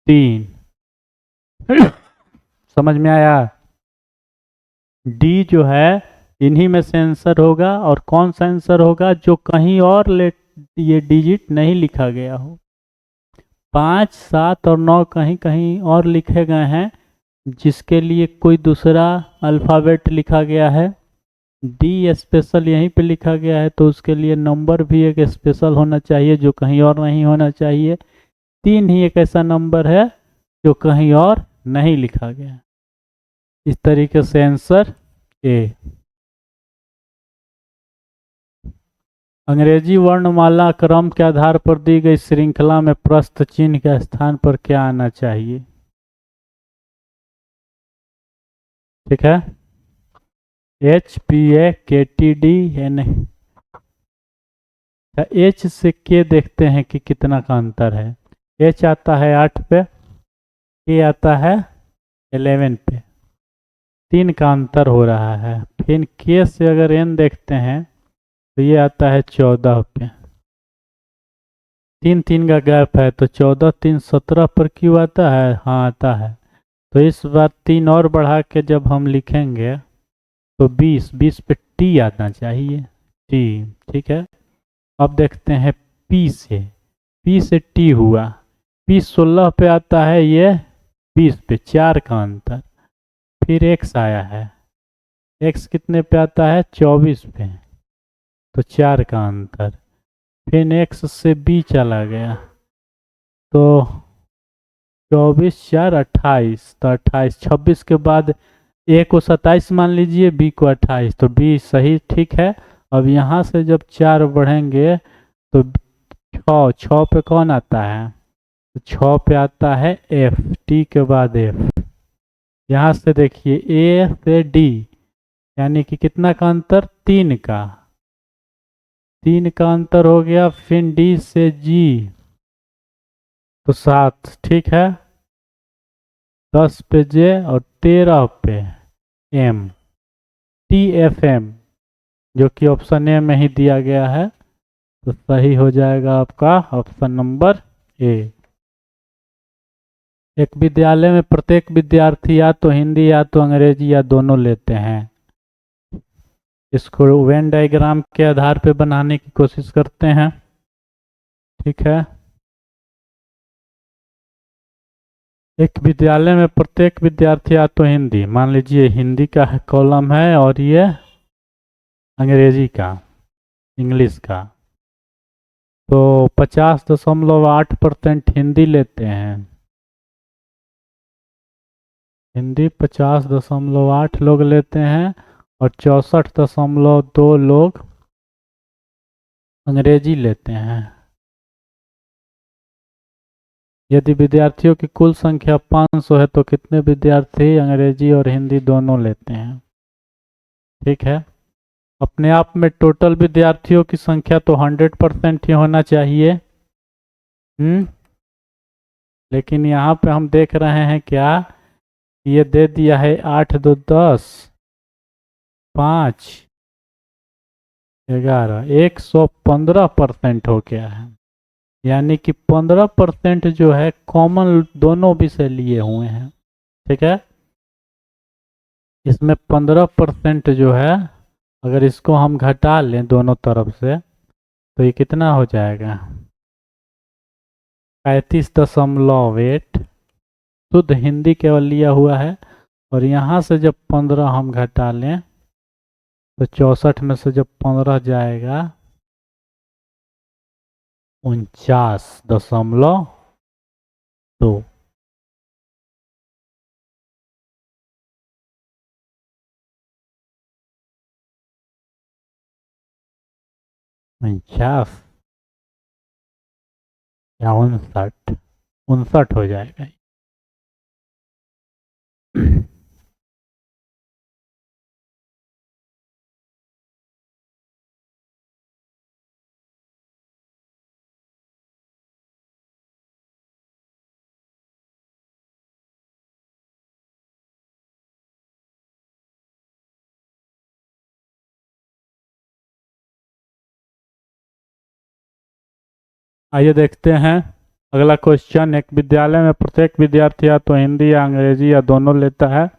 S1: 3। समझ में आया? डी जो है इन्हीं में से आंसर होगा। और कौन सा आंसर होगा? जो कहीं और ये डिजिट नहीं लिखा गया हो। 5, 7 और 9 कहीं कहीं और लिखे गए हैं, जिसके लिए कोई दूसरा अल्फ़ाबेट लिखा गया है। डी स्पेशल यहीं पे लिखा गया है, तो उसके लिए नंबर भी एक स्पेशल होना चाहिए जो कहीं और नहीं होना चाहिए। 3 ही एक ऐसा नंबर है जो कहीं और नहीं लिखा गया। इस तरीके से आंसर ए। अंग्रेजी वर्णमाला क्रम के आधार पर दी गई श्रृंखला में प्रस्थ चिन्ह के स्थान पर क्या आना चाहिए? ठीक है, एच, पी, ए, के, टी, डी, एन। एच से के देखते हैं कि कितना का अंतर है। एच आता है 8 पे, के आता है 11 पे, 3 का अंतर हो रहा है। फिर के से अगर एन देखते हैं तो ये आता है 14 पे, 3 3 का गैप है, तो 14 3 17 पर क्यों आता है? हाँ आता है। तो इस बार 3 और बढ़ा के जब हम लिखेंगे तो 20 20 पे टी आना चाहिए, टी। ठीक है, अब देखते हैं पी से टी हुआ, पी 16 पे आता है, ये 20 पे, 4 का अंतर। फिर एक्स आया है, एक्स कितने पे आता है? 24 पे, तो 4 का अंतर। फिर एक्स से बी चला गया, तो 24 4 28, तो 28, 26 के बाद ए को 27 मान लीजिए, बी को 28, तो बी सही ठीक है। अब यहाँ से जब 4 बढ़ेंगे तो 6 पे कौन आता है? तो 6 पे आता है एफ, टी के बाद एफ। यहाँ से देखिए ए से डी, यानी कि कितना का अंतर? 3 का, 3 का अंतर हो गया। फिर डी से जी तो 7, ठीक है। 10 पे जे और 13 पे एम, टी एफ एम, जो कि ऑप्शन ए में ही दिया गया है, तो सही हो जाएगा आपका ऑप्शन नंबर ए। एक विद्यालय में प्रत्येक विद्यार्थी या तो हिंदी या तो अंग्रेजी या दोनों लेते हैं। इसको वेन डायग्राम के आधार पर बनाने की कोशिश करते हैं। ठीक है, एक विद्यालय में प्रत्येक विद्यार्थी या तो हिंदी, मान लीजिए हिंदी का कॉलम है और ये अंग्रेजी का, इंग्लिश का, तो 50.8% हिंदी लेते हैं। हिंदी 50.8 लोग लेते हैं और 64.2 लोग अंग्रेजी लेते हैं। यदि विद्यार्थियों की कुल संख्या 500 है तो कितने विद्यार्थी अंग्रेजी और हिंदी दोनों लेते हैं? ठीक है, अपने आप में टोटल विद्यार्थियों की संख्या तो 100% ही होना चाहिए। लेकिन यहाँ पे हम देख रहे हैं क्या, ये दे दिया है 8 2 10, 5 11, 115% हो गया है। यानी कि 15% जो है कॉमन दोनों विषय लिए हुए हैं। ठीक है, इसमें 15% जो है, अगर इसको हम घटा लें दोनों तरफ से तो ये कितना हो जाएगा? 35.8 शुद्ध हिंदी केवल लिया हुआ है। और यहाँ से जब 15 हम घटा लें तो 64 में से जब 15 जाएगा 49.2। 49 या 59, 59 हो जाएगा। आइए देखते हैं अगला क्वेश्चन। एक विद्यालय में प्रत्येक विद्यार्थी या तो हिंदी या अंग्रेजी या दोनों लेता है।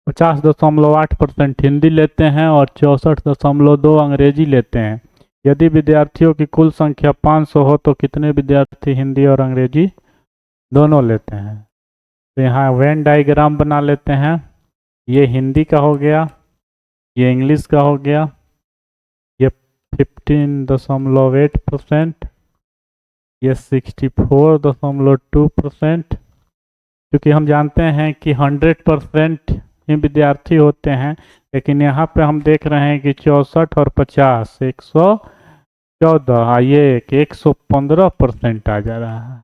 S1: 50.8% हिंदी लेते हैं और 64.2 अंग्रेजी लेते हैं। यदि विद्यार्थियों की कुल संख्या 500 हो तो कितने विद्यार्थी हिंदी और अंग्रेजी दोनों लेते हैं। तो यहाँ वेन डायग्राम बना लेते हैं। ये हिंदी का हो गया, ये इंग्लिश का हो गया, ये 15.8%, ये 64.2%। क्योंकि हम जानते हैं कि 100% ही विद्यार्थी होते हैं, लेकिन यहाँ पे हम देख रहे हैं कि 64 और 50 114, ये 115% आ जा रहा है।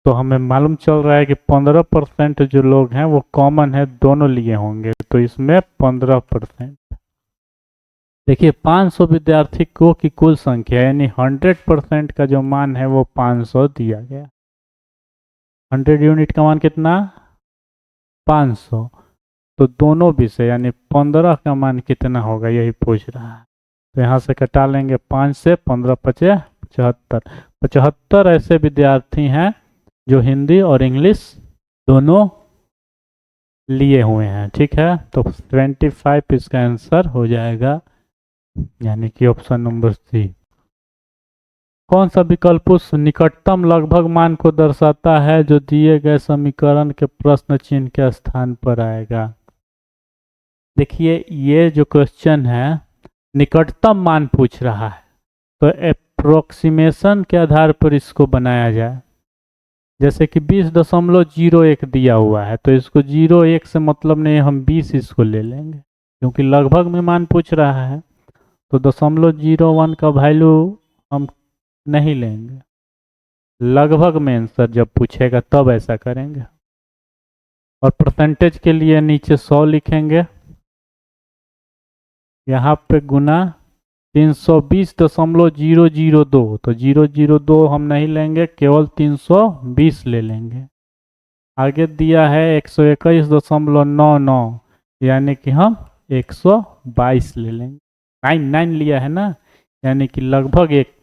S1: तो हमें मालूम चल रहा है कि 15% जो लोग हैं वो कॉमन है, दोनों लिए होंगे, तो इसमें 15%। देखिए 500 विद्यार्थी को की कुल संख्या यानी 100% का जो मान है वो 500 दिया गया। 100 यूनिट का मान कितना, 500। तो दोनों विषय यानी 15 का मान कितना होगा यही पूछ रहा है। तो यहाँ से कटा लेंगे 5 से 15 पचे 75। 75 ऐसे विद्यार्थी हैं जो हिंदी और इंग्लिश दोनों लिए हुए हैं। ठीक है, तो 25 इसका आंसर हो जाएगा, यानी कि ऑप्शन नंबर सी। कौन सा विकल्प उस निकटतम लगभग मान को दर्शाता है जो दिए गए समीकरण के प्रश्न चिन्ह के स्थान पर आएगा। देखिए ये जो क्वेश्चन है निकटतम मान पूछ रहा है, तो अप्रोक्सीमेशन के आधार पर इसको बनाया जाए। जैसे कि 20.01 दिया हुआ है, तो इसको 01 से मतलब नहीं, हम 20 इसको ले लेंगे क्योंकि लगभग में मान पूछ रहा है। तो 0.01 का वैल्यू हम नहीं लेंगे, लगभग में आंसर जब पूछेगा तब ऐसा करेंगे। और परसेंटेज के लिए नीचे 100 लिखेंगे, यहाँ पे गुना 320.002, तो 002 हम नहीं लेंगे, केवल 320 ले लेंगे। आगे दिया है 121.99, यानी कि हम 122 ले लेंगे। 99 लिया है ना, यानी कि लगभग एक,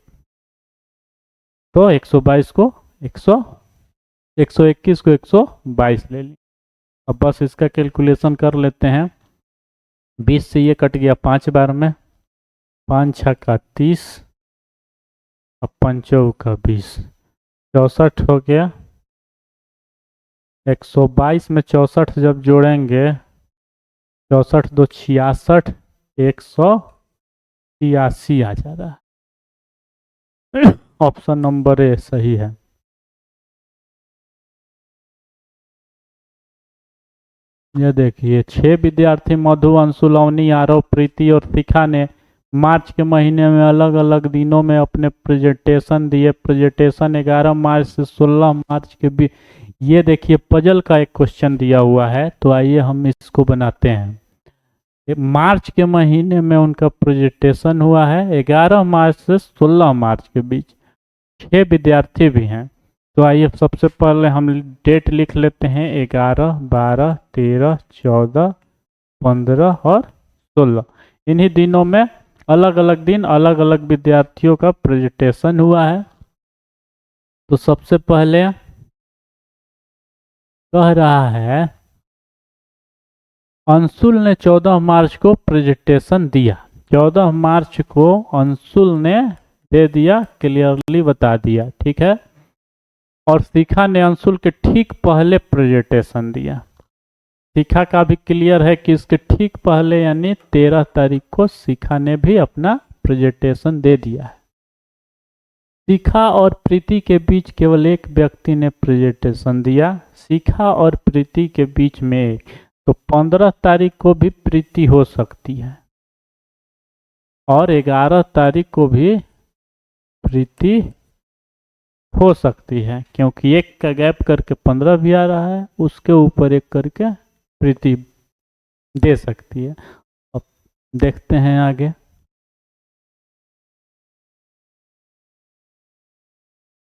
S1: तो 122 को 121 को 122 ले लें। अब बस इसका कैलकुलेशन कर लेते हैं। 20 से ये कट गया 5 बार में, 5 छक्का 30, अब 5 का 20, 64 हो गया। 122 में 64 जब जोड़ेंगे, 64 2 66, 186 आ जा रहा है। ऑप्शन नंबर ए सही है। ये देखिए 6 विद्यार्थी मधु, अंशु, लवनी, आरव, प्रीति और शिखा ने मार्च के महीने में अलग अलग दिनों में अपने प्रेजेंटेशन दिए। प्रेजेंटेशन 11 मार्च से 16 मार्च के बीच। ये देखिए पजल का एक क्वेश्चन दिया हुआ है, तो आइए हम इसको बनाते हैं। मार्च के महीने में उनका प्रेजेंटेशन हुआ है, 11 मार्च से 16 मार्च के बीच। 6 विद्यार्थी भी हैं, तो आइए सबसे पहले हम डेट लिख लेते हैं। 11, 12, 13, 14, 15 और 16। इन्हीं दिनों में अलग अलग दिन अलग अलग विद्यार्थियों का प्रेजेंटेशन हुआ है। तो सबसे पहले कह रहा है अंशुल ने 14 मार्च को प्रेजेंटेशन दिया। 14 मार्च को अंशुल ने दे दिया, क्लियरली बता दिया। ठीक है, और शिखा ने अंशुल के ठीक पहले प्रेजेंटेशन दिया। शिखा का भी क्लियर है कि इसके ठीक पहले यानी 13 तारीख को शिखा ने भी अपना प्रेजेंटेशन दे दिया है। शिखा और प्रीति के बीच केवल एक व्यक्ति ने प्रेजेंटेशन दिया। शिखा और प्रीति के बीच में एक, तो 15 तारीख को भी प्रीति हो सकती है और 11 तारीख को भी प्रीति हो सकती है, क्योंकि एक का गैप करके 15 भी आ रहा है, उसके ऊपर एक करके प्रीति दे सकती है। अब देखते हैं आगे।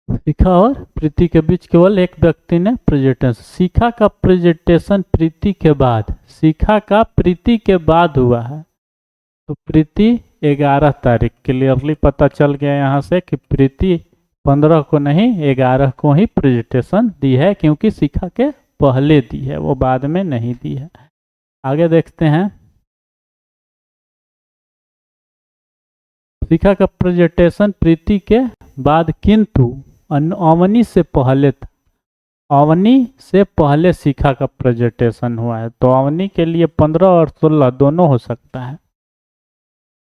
S1: शिखा और प्रीति के बीच केवल एक व्यक्ति ने प्रेजेंटेशन। शिखा का प्रेजेंटेशन प्रीति के बाद, शिखा का प्रीति के बाद हुआ है, तो प्रीति 11 तारीख, क्लियरली पता चल गया यहाँ से कि प्रीति 15 को नहीं 11 को ही प्रेजेंटेशन दी है, क्योंकि शिखा के पहले दी है, वो बाद में नहीं दी है। आगे देखते हैं। शिखा का प्रेजेंटेशन प्रीति के बाद, किंतु अवनी से पहले था। अवनी से पहले शिखा का प्रेजेंटेशन हुआ है, तो अवनी के लिए 15 और 16 दोनों हो सकता है।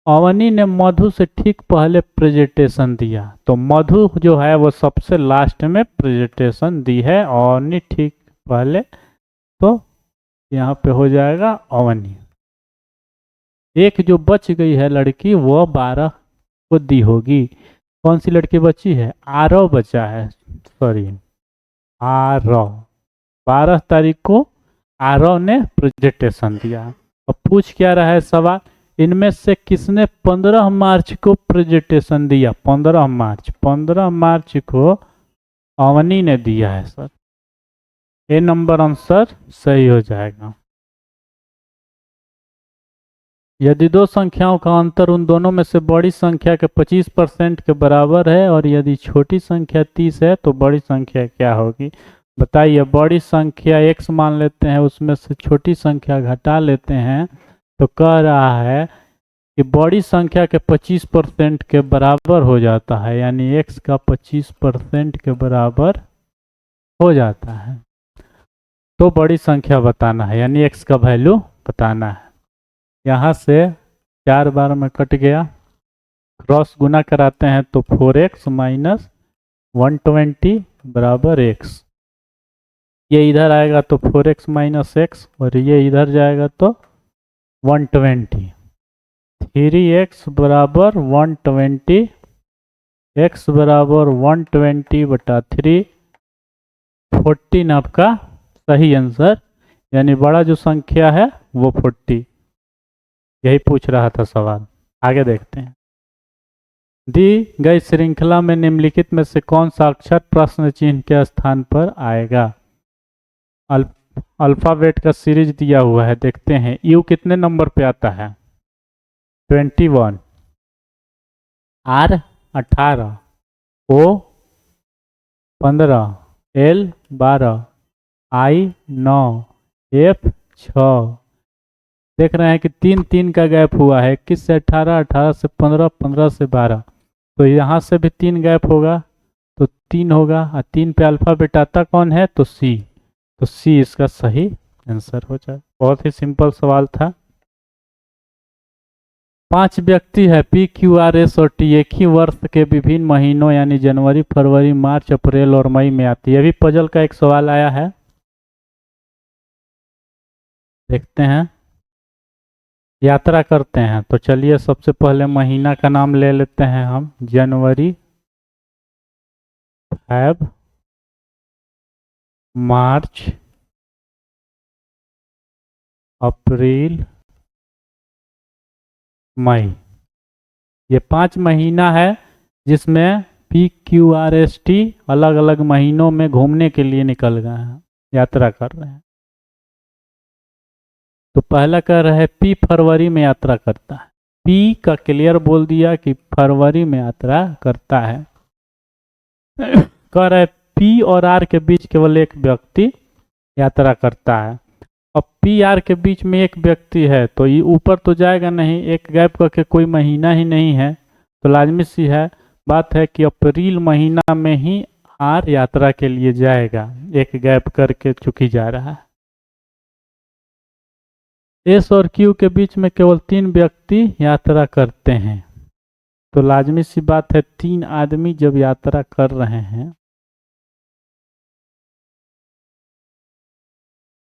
S1: अवनी ने मधु से ठीक पहले प्रेजेंटेशन दिया, तो मधु जो है वो सबसे लास्ट में प्रेजेंटेशन दी है, अवनी ठीक पहले, तो यहाँ पे हो जाएगा अवनी। एक जो बच गई है लड़की वो 12 को दी होगी। कौन सी लड़की बची है? आरव बचा है, सॉरी आरव। 12 तारीख को आरव ने प्रेजेंटेशन दिया। अब पूछ क्या रहा है सवाल, इनमें से किसने 15 मार्च को प्रेजेंटेशन दिया? 15 मार्च को अवनी ने दिया है सर। ए नंबर आंसर सही हो जाएगा। यदि दो संख्याओं का अंतर उन दोनों में से बड़ी संख्या के 25% के बराबर है और यदि छोटी संख्या 30 है तो बड़ी संख्या क्या होगी? बताइए। बड़ी संख्या x मान लेते हैं, उसमें से छोटी संख्या घटा लेते हैं, तो कह रहा है कि बड़ी संख्या के 25% के बराबर हो जाता है, यानी x का 25% के बराबर हो जाता है, तो बड़ी संख्या बताना है, यानी x का वैल्यू बताना है। यहाँ से 4 बार में कट गया, क्रॉस गुना कराते हैं तो 4x माइनस 120 बराबर x। ये इधर आएगा तो 4x माइनस x, और ये इधर जाएगा तो 120। 3x बराबर 120, x बराबर 120 बटा 3, 14 आपका सही आंसर, यानी बड़ा जो संख्या है वो 40। यही पूछ रहा था सवाल। आगे देखते हैं। दी गई श्रृंखला में निम्नलिखित में से कौन सा अक्षर प्रश्न चिन्ह के स्थान पर आएगा? अल्फाबेट का सीरीज दिया हुआ है, देखते हैं। यू कितने नंबर पे आता है? 21, R 18, O 15, L 12, I 9, F 6। देख रहे हैं कि 3 का गैप हुआ है, 21 से 18, 18 से 15, 15 से 12, तो यहाँ से भी 3 गैप होगा, तो 3 होगा, और 3 पे अल्फाबेट आता कौन है? तो सी, तो सी इसका सही आंसर हो जाए। बहुत ही सिंपल सवाल था। 5 व्यक्ति है पी क्यू आर एस और टी, एक ही वर्ष के विभिन्न महीनों यानी जनवरी, फरवरी, मार्च, अप्रैल और मई में आती है। अभी पजल का एक सवाल आया है, देखते हैं। यात्रा करते हैं, तो चलिए सबसे पहले महीना का नाम ले लेते हैं हम। जनवरी, फेब, मार्च, अप्रैल, मई। ये 5 महीना है जिसमें P Q R S T अलग अलग महीनों में घूमने के लिए निकल गए हैं, यात्रा कर रहे हैं। तो पहला कह रहा है पी फरवरी में यात्रा करता है। पी का क्लियर बोल दिया कि फरवरी में यात्रा करता है। कह रहा है पी और आर के बीच केवल एक व्यक्ति यात्रा करता है। अब पी आर के बीच में एक व्यक्ति है, तो ये ऊपर तो जाएगा नहीं, एक गैप करके कोई महीना ही नहीं है, तो लाजमी सी है बात है कि अप्रैल महीना में ही आर यात्रा के लिए जाएगा, एक गैप करके चुकी जा रहा है। एस और क्यू के बीच में केवल 3 व्यक्ति यात्रा करते हैं, तो लाजमी सी बात है 3 आदमी जब यात्रा कर रहे हैं,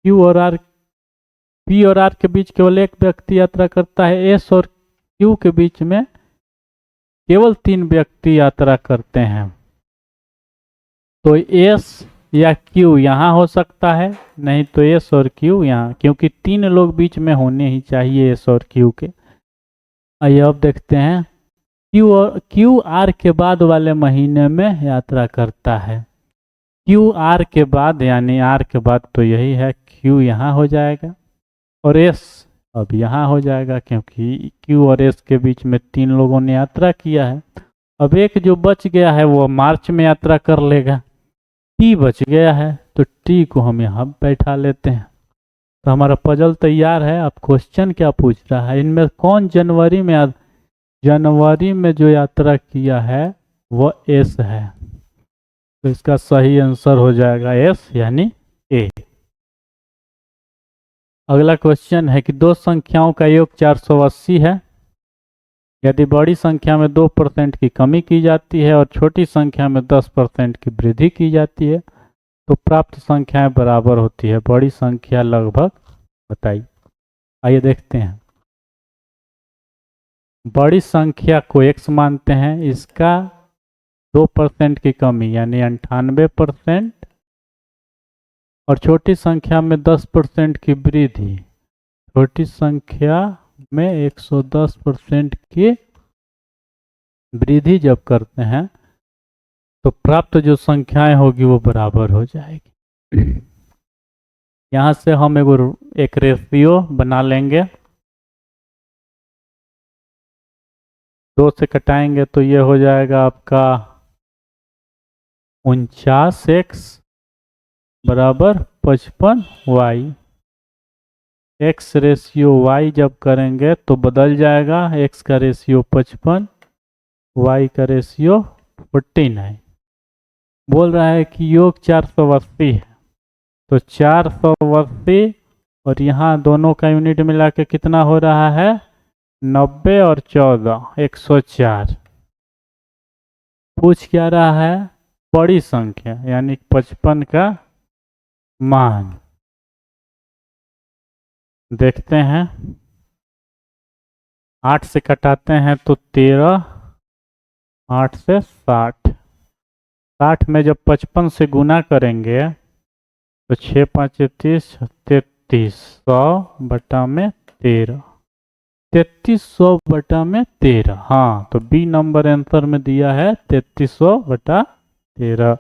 S1: क्यू और आर, पी और आर के बीच केवल एक व्यक्ति यात्रा करता है, एस और क्यू के बीच में केवल 3 व्यक्ति यात्रा करते हैं, तो एस या क्यू यहाँ हो सकता है, नहीं तो एस और क्यू यहाँ, क्योंकि 3 लोग बीच में होने ही चाहिए एस और क्यू के। आइए अब देखते हैं, क्यू आर के बाद वाले महीने में यात्रा करता है। क्यू आर के बाद, यानी आर के बाद तो यही है, क्यू यहाँ हो जाएगा और एस अब यहाँ हो जाएगा, क्योंकि क्यू और एस के बीच में 3 लोगों ने यात्रा किया है। अब एक जो बच गया है वो मार्च में यात्रा कर लेगा। टी बच गया है तो टी को हम यहाँ बैठा लेते हैं। तो हमारा पजल तैयार है। अब क्वेश्चन क्या पूछ रहा है, इनमें कौन जनवरी में जो यात्रा किया है वह एस है। तो इसका सही आंसर हो जाएगा एस, यानी ए। अगला क्वेश्चन है कि दो संख्याओं का योग 480 है। यदि बड़ी संख्या में 2% की कमी की जाती है और छोटी संख्या में 10% की वृद्धि की जाती है तो प्राप्त संख्याएं बराबर होती है। बड़ी संख्या लगभग बताइए। आइए देखते हैं। बड़ी संख्या को x मानते हैं, इसका 2% की कमी यानी 98%, और छोटी संख्या में 10% की वृद्धि, छोटी संख्या में 110% की वृद्धि जब करते हैं तो प्राप्त जो संख्याएं होगी वो बराबर हो जाएगी। यहाँ से हम एक रेशियो बना लेंगे। 2 से कटाएंगे तो ये हो जाएगा आपका 49x बराबर 55y। x रेशियो y जब करेंगे तो बदल जाएगा, x का रेशियो 55, y का रेशियो 49। बोल रहा है कि योग 480 है, तो 480 और यहाँ दोनों का यूनिट मिला के कितना हो रहा है, 90 और 14 104। पूछ क्या रहा है, बड़ी संख्या यानी 55 का मान। देखते हैं, 8 से कटाते हैं तो 13, 8 से 60, 60 में जब 55 से गुना करेंगे तो 6 5 30, 33, 100 बटा में 13, 3300 बटा में 13। हाँ, तो बी नंबर आंसर में दिया है 3300 बटा 13।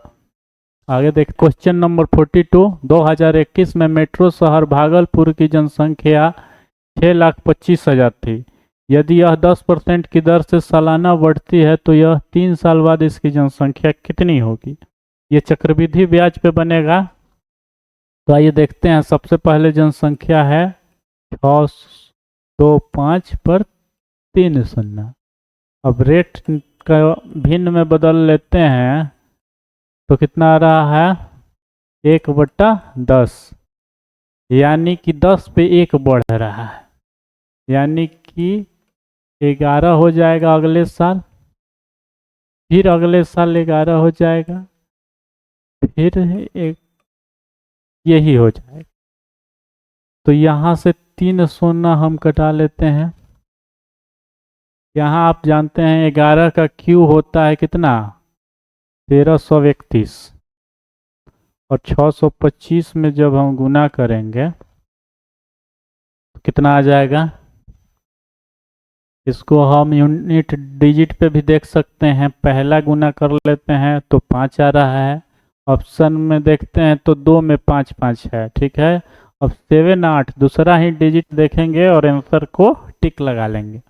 S1: आगे देख क्वेश्चन नंबर 42। 2021 में मेट्रो शहर भागलपुर की जनसंख्या 6,25,000 थी। यदि यह 10% की दर से सालाना बढ़ती है तो यह 3 साल बाद इसकी जनसंख्या कितनी होगी। ये चक्रवृद्धि ब्याज पे बनेगा। तो आइए देखते हैं। सबसे पहले जनसंख्या है 625 पर 3 शून्य। अब रेट का भिन्न में बदल लेते हैं तो कितना आ रहा है, 1/10, यानी कि 10 पे 1 बढ़ रहा है, यानी कि 11 हो जाएगा अगले साल, फिर अगले साल 11 हो जाएगा, फिर एक यही हो जाएगा। तो यहाँ से 3 शून्य हम कटा लेते हैं। यहाँ आप जानते हैं 11 का क्यू होता है कितना, 1331, और 625 में जब हम गुना करेंगे तो कितना आ जाएगा। इसको हम यूनिट डिजिट पे भी देख सकते हैं। पहला गुना कर लेते हैं तो 5 आ रहा है। ऑप्शन में देखते हैं तो 2 में 5 5 है, ठीक है। अब 7 8 दूसरा ही डिजिट देखेंगे और आंसर को टिक लगा लेंगे।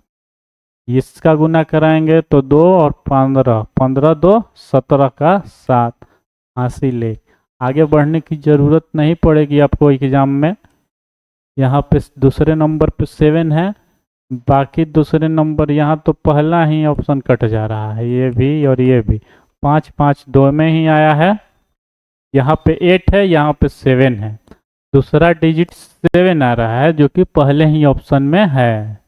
S1: इसका गुना कराएंगे तो 2 और 15, 15 2 17 का 7 हासिल है। आगे बढ़ने की ज़रूरत नहीं पड़ेगी आपको एग्जाम में। यहाँ पे दूसरे नंबर पे 7 है, बाकी दूसरे नंबर यहाँ तो पहला ही ऑप्शन कट जा रहा है, ये भी और ये भी। 5 5 2 में ही आया है। यहाँ पे 8 है, यहाँ पे 7 है, दूसरा डिजिट 7 आ रहा है जो कि पहले ही ऑप्शन में है।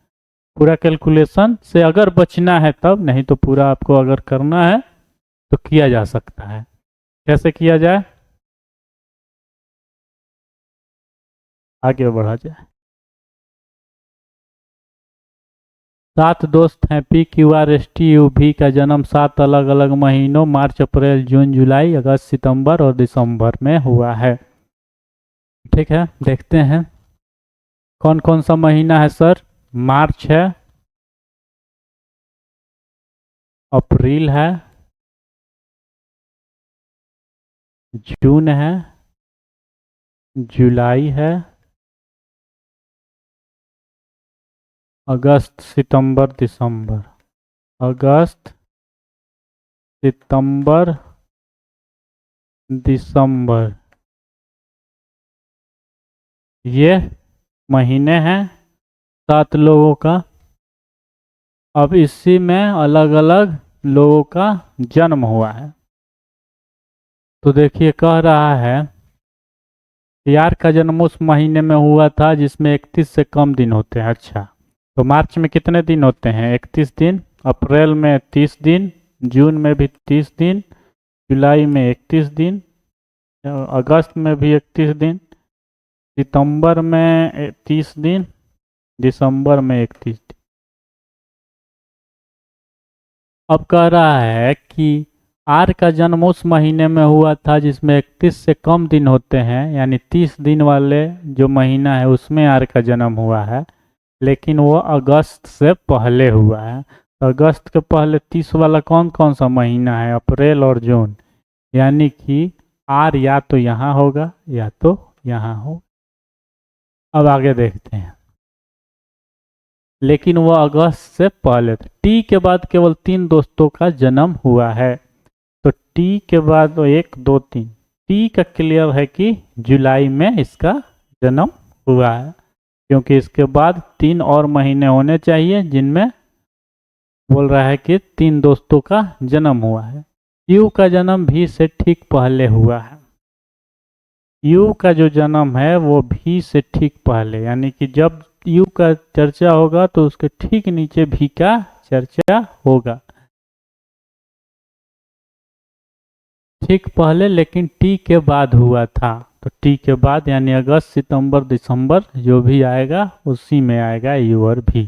S1: पूरा कैलकुलेशन से अगर बचना है तब, नहीं तो पूरा आपको अगर करना है तो किया जा सकता है। कैसे किया जाए, आगे बढ़ा जाए। 7 दोस्त हैं P Q R S T U V का जन्म 7 अलग अलग महीनों मार्च अप्रैल जून जुलाई अगस्त सितंबर और दिसंबर में हुआ है। ठीक है, देखते हैं कौन कौन सा महीना है सर। मार्च है, अप्रैल है, जून है, जुलाई है, अगस्त सितंबर दिसंबर, अगस्त सितंबर दिसंबर, ये महीने हैं 7 लोगों का। अब इसी में अलग अलग लोगों का जन्म हुआ है। तो देखिए कह रहा है यार का जन्म उस महीने में हुआ था जिसमें 31 से कम दिन होते हैं। अच्छा, तो मार्च में कितने दिन होते हैं? 31 दिन। अप्रैल में 30 दिन, जून में भी 30 दिन, जुलाई में 31 दिन, अगस्त में भी 31 दिन, सितंबर में 30 दिन, दिसंबर में 31 दिन। अब कह रहा है कि आर का जन्म उस महीने में हुआ था जिसमें 31 से कम दिन होते हैं, यानी 30 दिन वाले जो महीना है उसमें आर का जन्म हुआ है, लेकिन वो अगस्त से पहले हुआ है। तो अगस्त के पहले 30 वाला कौन कौन सा महीना है? अप्रैल और जून, यानी कि आर या तो यहाँ होगा या तो यहाँ हो। अब आगे देखते हैं, लेकिन वह अगस्त से पहले थे। टी के बाद केवल 3 दोस्तों का जन्म हुआ है। तो टी के बाद 1 2 3, टी का क्लियर है कि जुलाई में इसका जन्म हुआ है, क्योंकि इसके बाद 3 और महीने होने चाहिए जिनमें बोल रहा है कि 3 दोस्तों का जन्म हुआ है। यू का जन्म भी से ठीक पहले हुआ है। यू का जो जन्म है वो भी से ठीक पहले, यानी कि जब यू का चर्चा होगा तो उसके ठीक नीचे भी का चर्चा होगा। ठीक पहले लेकिन टी के बाद हुआ था, तो टी के बाद यानी अगस्त सितंबर दिसंबर जो भी आएगा उसी में आएगा यू और भी।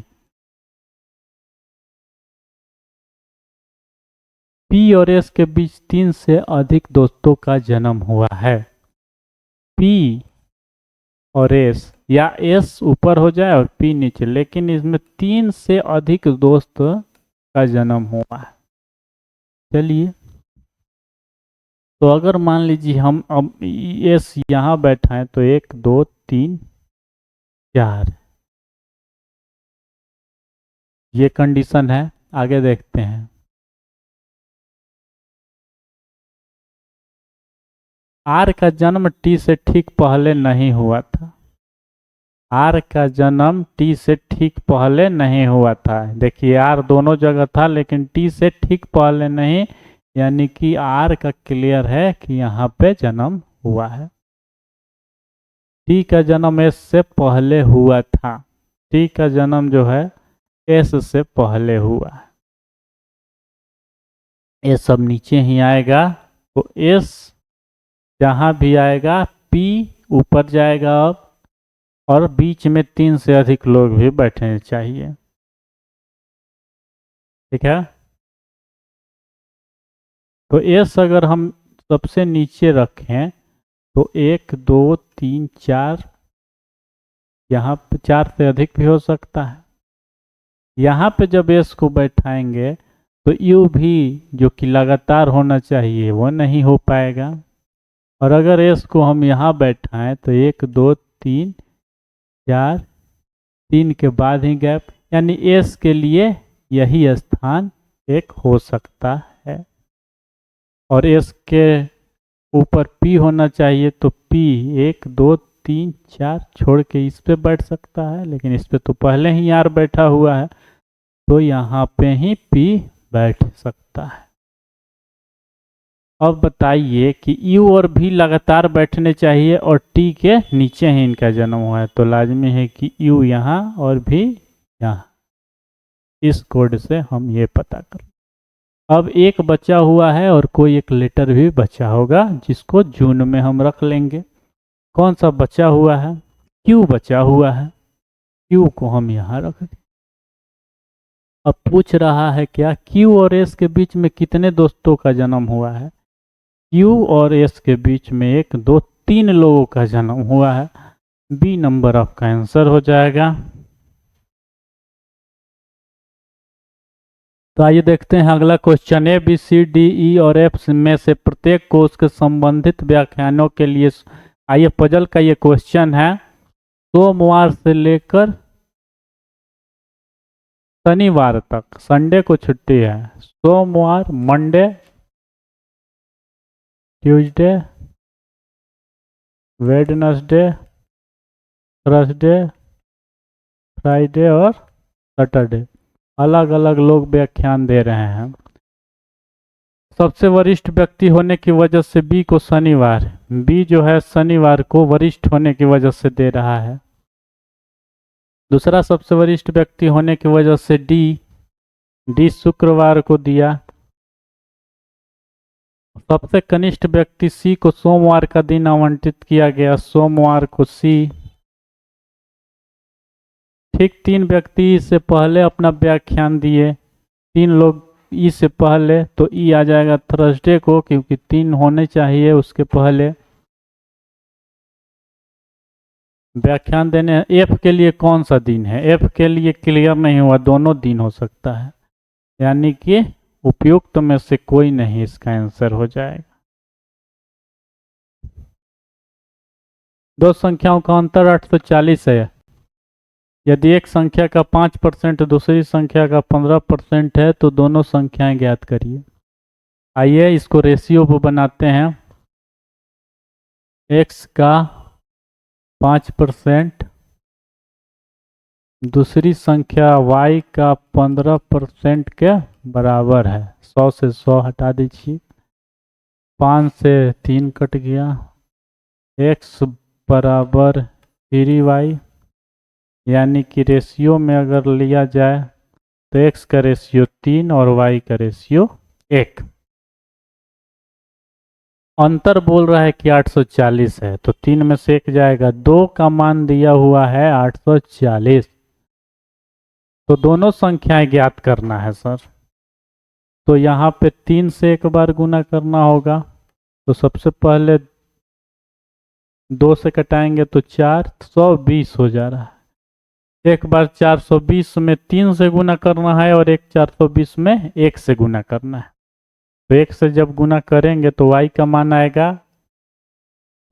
S1: पी और एस के बीच 3 से अधिक दोस्तों का जन्म हुआ है। पी और एस, या एस ऊपर हो जाए और पी नीचे, लेकिन इसमें 3 से अधिक दोस्त का जन्म हुआ है। चलिए, तो अगर मान लीजिए हम अब एस यहाँ बैठा है तो 1 2 3 4, ये कंडीशन है। आगे देखते हैं, आर का जन्म टी से ठीक पहले नहीं हुआ था। आर का जन्म टी से ठीक पहले नहीं हुआ था। देखिए आर दोनों जगह था लेकिन टी से ठीक पहले नहीं, यानी कि आर का क्लियर है कि यहाँ पे जन्म हुआ है। टी का जन्म एस से पहले हुआ था। टी का जन्म जो है एस से पहले हुआ है। ये सब नीचे ही आएगा, तो एस जहाँ भी आएगा पी ऊपर जाएगा अब, और बीच में 3 से अधिक लोग भी बैठने चाहिए। ठीक है, तो एस अगर हम सबसे नीचे रखें तो 1 2 3 4, यहाँ पे 4 से अधिक भी हो सकता है। यहाँ पे जब एस को बैठाएंगे तो यू भी जो कि लगातार होना चाहिए वो नहीं हो पाएगा, और अगर एस को हम यहाँ बैठाएं तो 1 2 3 4, 3 के बाद ही गैप, यानी एस के लिए यही स्थान एक हो सकता है। और एस के ऊपर पी होना चाहिए, तो पी 1 2 3 4 छोड़ के इस पे बैठ सकता है, लेकिन इस पे तो पहले ही आर बैठा हुआ है, तो यहाँ पे ही पी बैठ सकता है। अब बताइए कि यू और भी लगातार बैठने चाहिए और टी के नीचे ही इनका जन्म हुआ है, तो लाजमी है कि यू यहाँ और भी यहाँ। इस कोड से हम ये पता कर, अब एक बचा हुआ है और कोई एक लेटर भी बचा होगा जिसको जून में हम रख लेंगे। कौन सा बचा हुआ है? क्यू बचा हुआ है, क्यू को हम यहाँ रख दें। अब पूछ रहा है क्या, क्यू और एस के बीच में कितने दोस्तों का जन्म हुआ है। क्यू और एस के बीच में 1 2 3 लोगों का जन्म हुआ है। बी नंबर आपका आंसर हो जाएगा। तो आइए देखते हैं अगला question. A B C D E और एफ में से प्रत्येक को उसके संबंधित व्याख्यानों के लिए, आइए पजल का ये क्वेश्चन है। सोमवार से लेकर शनिवार तक, संडे को छुट्टी है। सोमवार, Monday, Tuesday, Wednesday, Thursday, Friday और सैटरडे, अलग अलग लोग व्याख्यान दे रहे हैं। सबसे वरिष्ठ व्यक्ति होने की वजह से बी को शनिवार, बी जो है शनिवार को वरिष्ठ होने की वजह से दे रहा है। दूसरा सबसे वरिष्ठ व्यक्ति होने की वजह से डी शुक्रवार को दिया। सबसे कनिष्ठ व्यक्ति सी को सोमवार का दिन आवंटित किया गया, सोमवार को सी। ठीक 3 व्यक्ति इससे पहले अपना व्याख्यान दिए, 3 लोग ई से पहले, तो ई आ जाएगा थर्सडे को, क्योंकि 3 होने चाहिए उसके पहले व्याख्यान देने। एफ के लिए कौन सा दिन है, एफ के लिए क्लियर नहीं हुआ, दोनों दिन हो सकता है, यानी कि उपयुक्त में से कोई नहीं इसका आंसर हो जाएगा। दो संख्याओं का अंतर 840 है। यदि एक संख्या का 5% दूसरी संख्या का 15% है तो दोनों संख्याएं ज्ञात करिए। आइए इसको रेशियो पर बनाते हैं। x का 5%, दूसरी संख्या y का 15% के बराबर है। 100 से 100 हटा दीजिए, 5 से 3 कट गया, x बराबर 3y, यानी कि रेशियो में अगर लिया जाए तो x का रेशियो 3 और y का रेशियो 1। अंतर बोल रहा है कि 840 है, तो 3 में से 1 जाएगा, 2 का मान दिया हुआ है 840, तो दोनों संख्याएं ज्ञात करना है सर। तो यहाँ पे 3 से एक बार गुना करना होगा, तो सबसे पहले 2 से कटाएंगे तो 420 हो जा रहा है। एक बार 420 में 3 से गुना करना है और एक 420 में 1 से गुना करना है। तो 1 से जब गुना करेंगे तो y का मान आएगा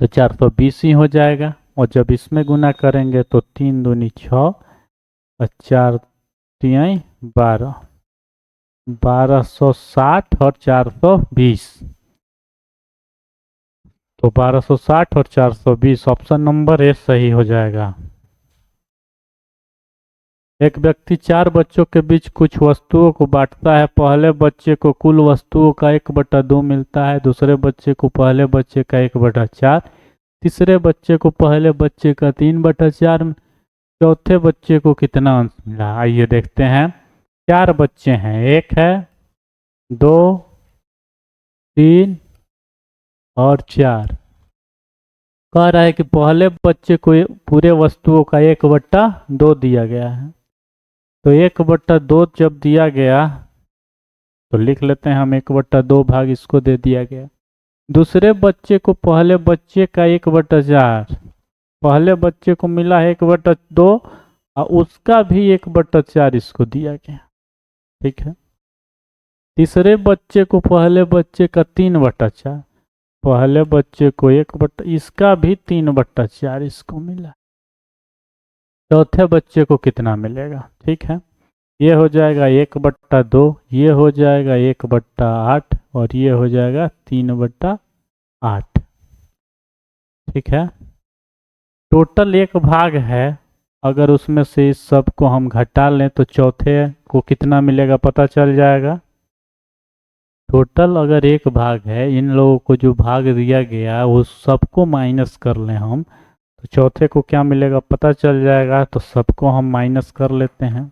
S1: तो 420 ही हो जाएगा, और जब इसमें गुना करेंगे तो 3 दूनी 6 और 4 तिहाई 12, 1260 और 420, तो 1260 और 420, ऑप्शन नंबर ए सही हो जाएगा। एक व्यक्ति 4 बच्चों के बीच कुछ वस्तुओं को बांटता है। पहले बच्चे को कुल वस्तुओं का 1/2 मिलता है, दूसरे बच्चे को पहले बच्चे का 1/4, तीसरे बच्चे को पहले बच्चे का 3/4, चौथे बच्चे को कितना अंश मिला। आइए देखते हैं। 4 बच्चे हैं, 1 है, 2, 3 और 4। कह रहा है कि पहले बच्चे को पूरे वस्तुओं का 1/2 दिया गया है, तो 1/2 जब दिया गया तो लिख लेते हैं हम 1/2 भाग इसको दे दिया गया। दूसरे बच्चे को पहले बच्चे का 1/4, पहले बच्चे को मिला है 1/2 और उसका भी 1/4 इसको दिया गया, ठीक है। तीसरे बच्चे को पहले बच्चे का 3/4, पहले बच्चे को इसका भी 3/4 इसको मिला। चौथे बच्चे को कितना मिलेगा, ठीक है। ये हो जाएगा 1/2, ये हो जाएगा 1/8 और ये हो जाएगा 3/8, ठीक है। टोटल 1 भाग है, अगर उसमें से इस सब को हम घटा लें तो चौथे को कितना मिलेगा पता चल जाएगा। टोटल अगर 1 भाग है, इन लोगों को जो भाग दिया गया वो सबको माइनस कर लें हम, तो चौथे को क्या मिलेगा पता चल जाएगा। तो सबको हम माइनस कर लेते हैं,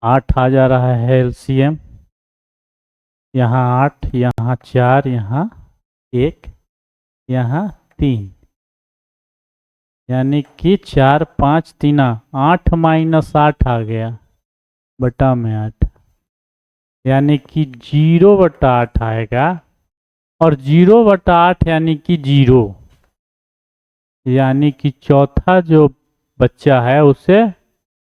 S1: 8 आ जा रहा है एलसीएम, यहाँ 8, यहाँ 4, यहाँ 1, यहाँ 3, यानी कि 4 5 3 8 माइनस 8 आ गया बटा में 8, यानी कि 0/8 आएगा। और 0/8 यानी कि 0, यानी कि चौथा जो बच्चा है उसे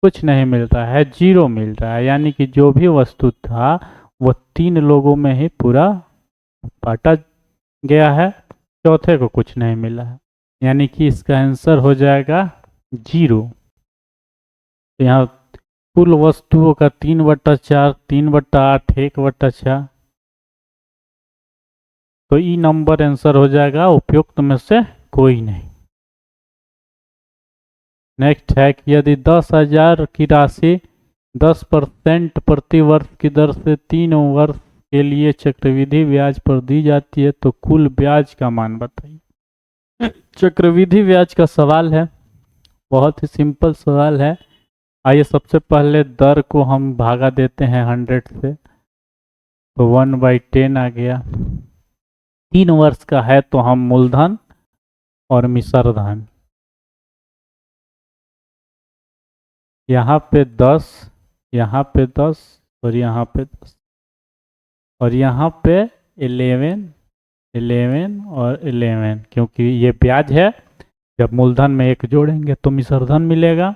S1: कुछ नहीं मिल रहा है, 0 मिल रहा है। यानी कि जो भी वस्तु था वो 3 लोगों में ही पूरा बांटा गया है, चौथे को कुछ नहीं मिला है। यानी कि इसका आंसर हो जाएगा 0। तो यहाँ कुल वस्तुओं का 3/4, 3/8, 1/6, तो ई नंबर आंसर हो जाएगा उपयुक्त में से कोई नहीं। नेक्स्ट है कि यदि 10,000 की राशि 10% प्रति वर्ष की दर से 3 वर्ष के लिए चक्रवृद्धि ब्याज पर दी जाती है तो कुल ब्याज का मान बताइए। चक्रवृद्धि ब्याज का सवाल है, बहुत ही सिंपल सवाल है। आइए सबसे पहले दर को हम भागा देते हैं 100 से, तो 1/10 आ गया। 3 वर्ष का है तो हम मूलधन और मिश्र धन, यहाँ पे 10, यहाँ पे 10 और यहाँ पे 10 और यहाँ पे 11, 11 और 11, क्योंकि ये ब्याज है। जब मूलधन में 1 जोड़ेंगे तो मिश्र धन मिलेगा,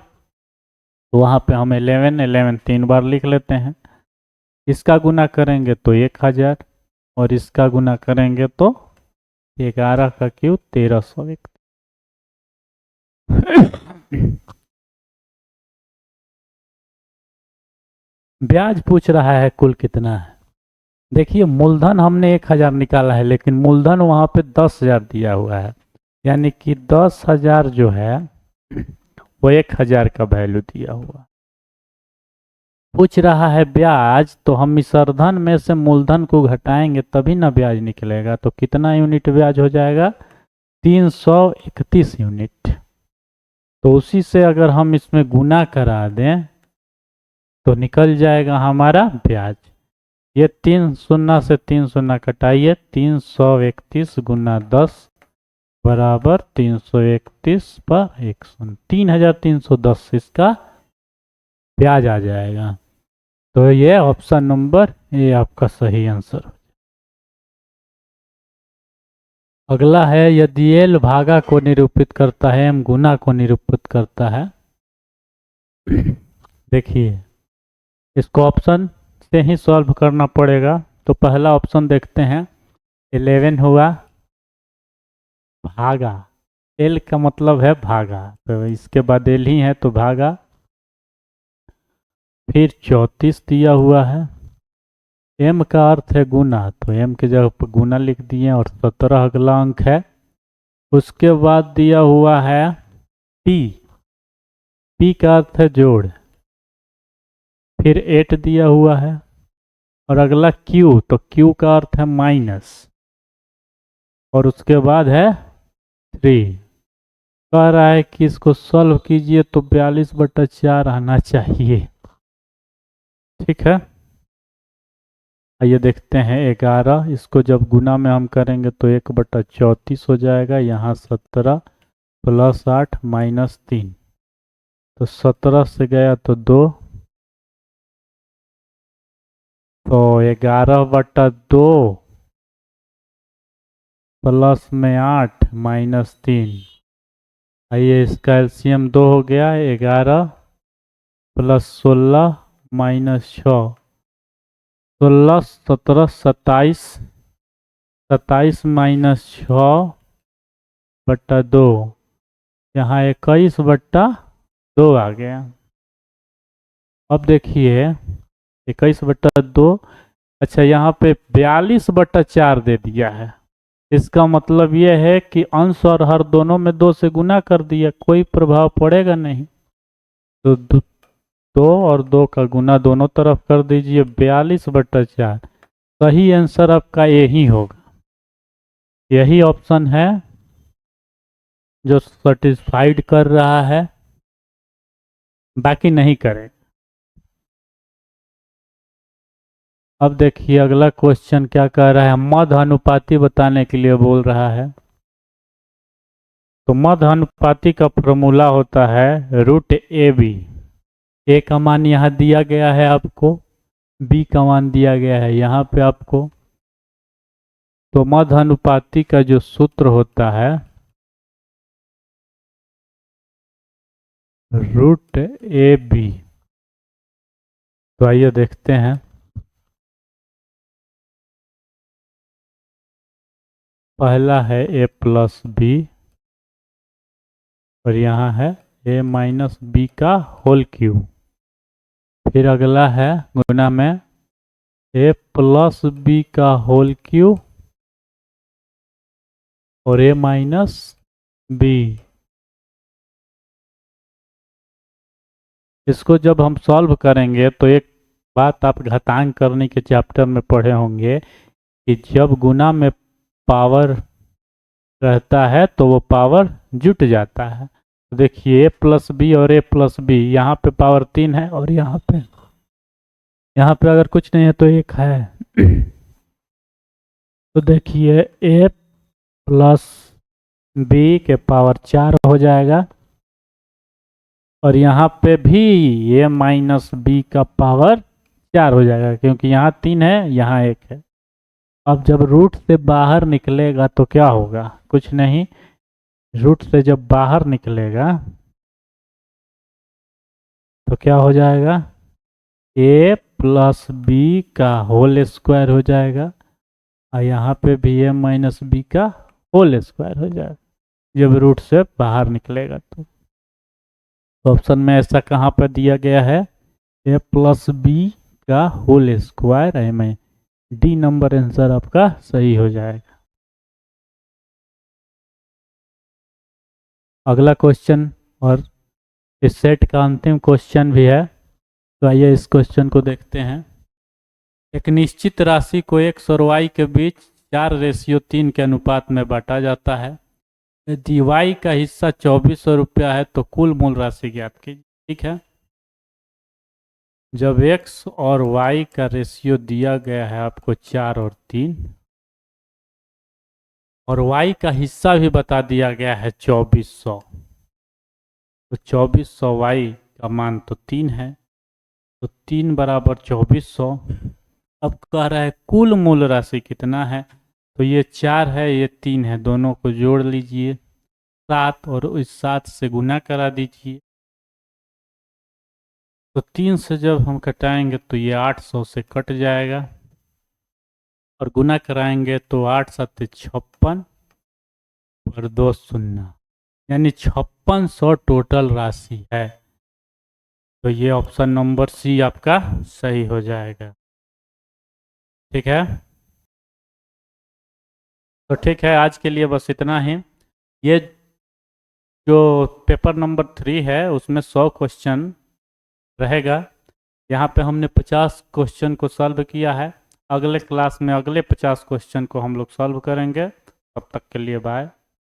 S1: तो वहाँ पे हम 11 11 3 बार लिख लेते हैं। इसका गुना करेंगे तो 1000 और इसका गुना करेंगे तो 11 का क्यूब 1300। ब्याज पूछ रहा है कुल कितना है। देखिए मूलधन हमने 1000 निकाला है, लेकिन मूलधन वहाँ पे 10,000 दिया हुआ है, यानी कि 10,000 जो है वो 1000 का वैल्यू दिया हुआ। पूछ रहा है ब्याज, तो हम मिश्रधन में से मूलधन को घटाएंगे तभी ना ब्याज निकलेगा। तो कितना यूनिट ब्याज हो जाएगा? 331 यूनिट। तो उसी से अगर हम इसमें गुना करा दें तो निकल जाएगा हमारा ब्याज। ये 3 शून्य से 3 शून्य कटाइए, 331 गुना 10 बराबर 331 पर 1 शून्य, 3310 इसका ब्याज आ जाएगा। तो ये ऑप्शन नंबर ए आपका सही आंसर। अगला है यदि एल भागा को निरूपित करता है एम गुना को निरूपित करता है। देखिए इसको ऑप्शन से ही सॉल्व करना पड़ेगा। तो पहला ऑप्शन देखते हैं, 11 हुआ भागा, एल का मतलब है भागा, तो इसके बाद एल ही है तो भागा, फिर 34 दिया हुआ है, एम का अर्थ है गुना, तो एम की जगह पर गुना लिख दिए, और 17 अगला अंक है। उसके बाद दिया हुआ है पी, पी का अर्थ है जोड़, फिर 8 दिया हुआ है, और अगला क्यू, तो क्यू का अर्थ है माइनस, और उसके बाद है 3। कह रहा है कि इसको सॉल्व कीजिए तो 42/4 आना चाहिए। ठीक है, आइए देखते हैं 11, इसको जब गुना में हम करेंगे तो 1/34 हो जाएगा। यहाँ 17 + 8 - 3, तो 17 से गया तो 2, तो 11/2 प्लस में 8 - 3। आइए इसका एलसीएम 2 हो गया, 11 + 16 - 6, 16 17 27, 27 - 6/2, यहाँ 21/2 आ गया। अब देखिए 21/2, अच्छा यहाँ पे 42/4 दे दिया है। इसका मतलब ये है कि अंश और हर दोनों में 2 से गुना कर दिया, कोई प्रभाव पड़ेगा नहीं। तो 2 और 2 का गुना दोनों तरफ कर दीजिए, 42/4। सही आंसर आपका यही होगा, यही ऑप्शन है जो सेटिस्फाइड कर रहा है, बाकी नहीं करे। अब देखिए अगला क्वेश्चन क्या कह रहा है, मध्य अनुपाती बताने के लिए बोल रहा है। तो मध्य अनुपाती का फॉर्मूला होता है √AB। ए का मान यहाँ दिया गया है आपको, बी का मान दिया गया है यहाँ पे आपको। तो मध्य अनुपाती का जो सूत्र होता है √AB। तो आइए देखते हैं। पहला है a+b और यहाँ है a-b का होल क्यूब। फिर अगला है गुना में a+b का होल क्यूब और a-b। इसको जब हम सॉल्व करेंगे तो एक बात आप घातांक करने के चैप्टर में पढ़े होंगे कि जब गुना में पावर रहता है तो वो पावर जुट जाता है। तो देखिए a+b और a+b, यहाँ पे पावर 3 है और यहाँ पे अगर कुछ नहीं है तो 1 है। तो देखिए a+b के पावर 4 हो जाएगा और यहाँ पे भी a-b का पावर 4 हो जाएगा, क्योंकि यहाँ 3 है यहाँ 1 है। अब जब रूट से बाहर निकलेगा तो क्या होगा? कुछ नहीं, रूट से जब बाहर निकलेगा तो क्या हो जाएगा? a+b का होल स्क्वायर हो जाएगा और यहाँ पे भी a-b का होल स्क्वायर हो जाएगा जब रूट से बाहर निकलेगा। तो ऑप्शन में ऐसा कहाँ पर दिया गया है? a+b का होल स्क्वायर है में डी नंबर आंसर आपका सही हो जाएगा। अगला क्वेश्चन और इस सेट का अंतिम क्वेश्चन भी है, तो आइए इस क्वेश्चन को देखते हैं। एक निश्चित राशि को x और y के बीच 4:3 के अनुपात में बांटा जाता है। यदि y का हिस्सा 2400 रुपया है तो कुल मूल राशि ज्ञात कीजिए। ठीक है, जब x और y का रेशियो दिया गया है आपको 4 और 3 और y का हिस्सा भी बता दिया गया है 2400, तो 2400 y का मान तो 3 है, तो 3 बराबर 2400। अब कह रहा है कुल मूल राशि कितना है, तो ये 4 है ये 3 है, दोनों को जोड़ लीजिए 7 और इस 7 से गुना करा दीजिए। तो 3 से जब हम कटाएंगे तो ये 800 से कट जाएगा और गुना कराएंगे तो 8 7 56 और 2 शून्य, यानी 5600 टोटल राशि है। तो ये ऑप्शन नंबर सी आपका सही हो जाएगा। ठीक है, तो ठीक है, आज के लिए बस इतना ही। ये जो पेपर नंबर 3 है उसमें 100 क्वेश्चन रहेगा। यहाँ पे हमने 50 क्वेश्चन को सॉल्व किया है। अगले क्लास में अगले 50 क्वेश्चन को हम लोग सॉल्व करेंगे। तब तक के लिए बाय।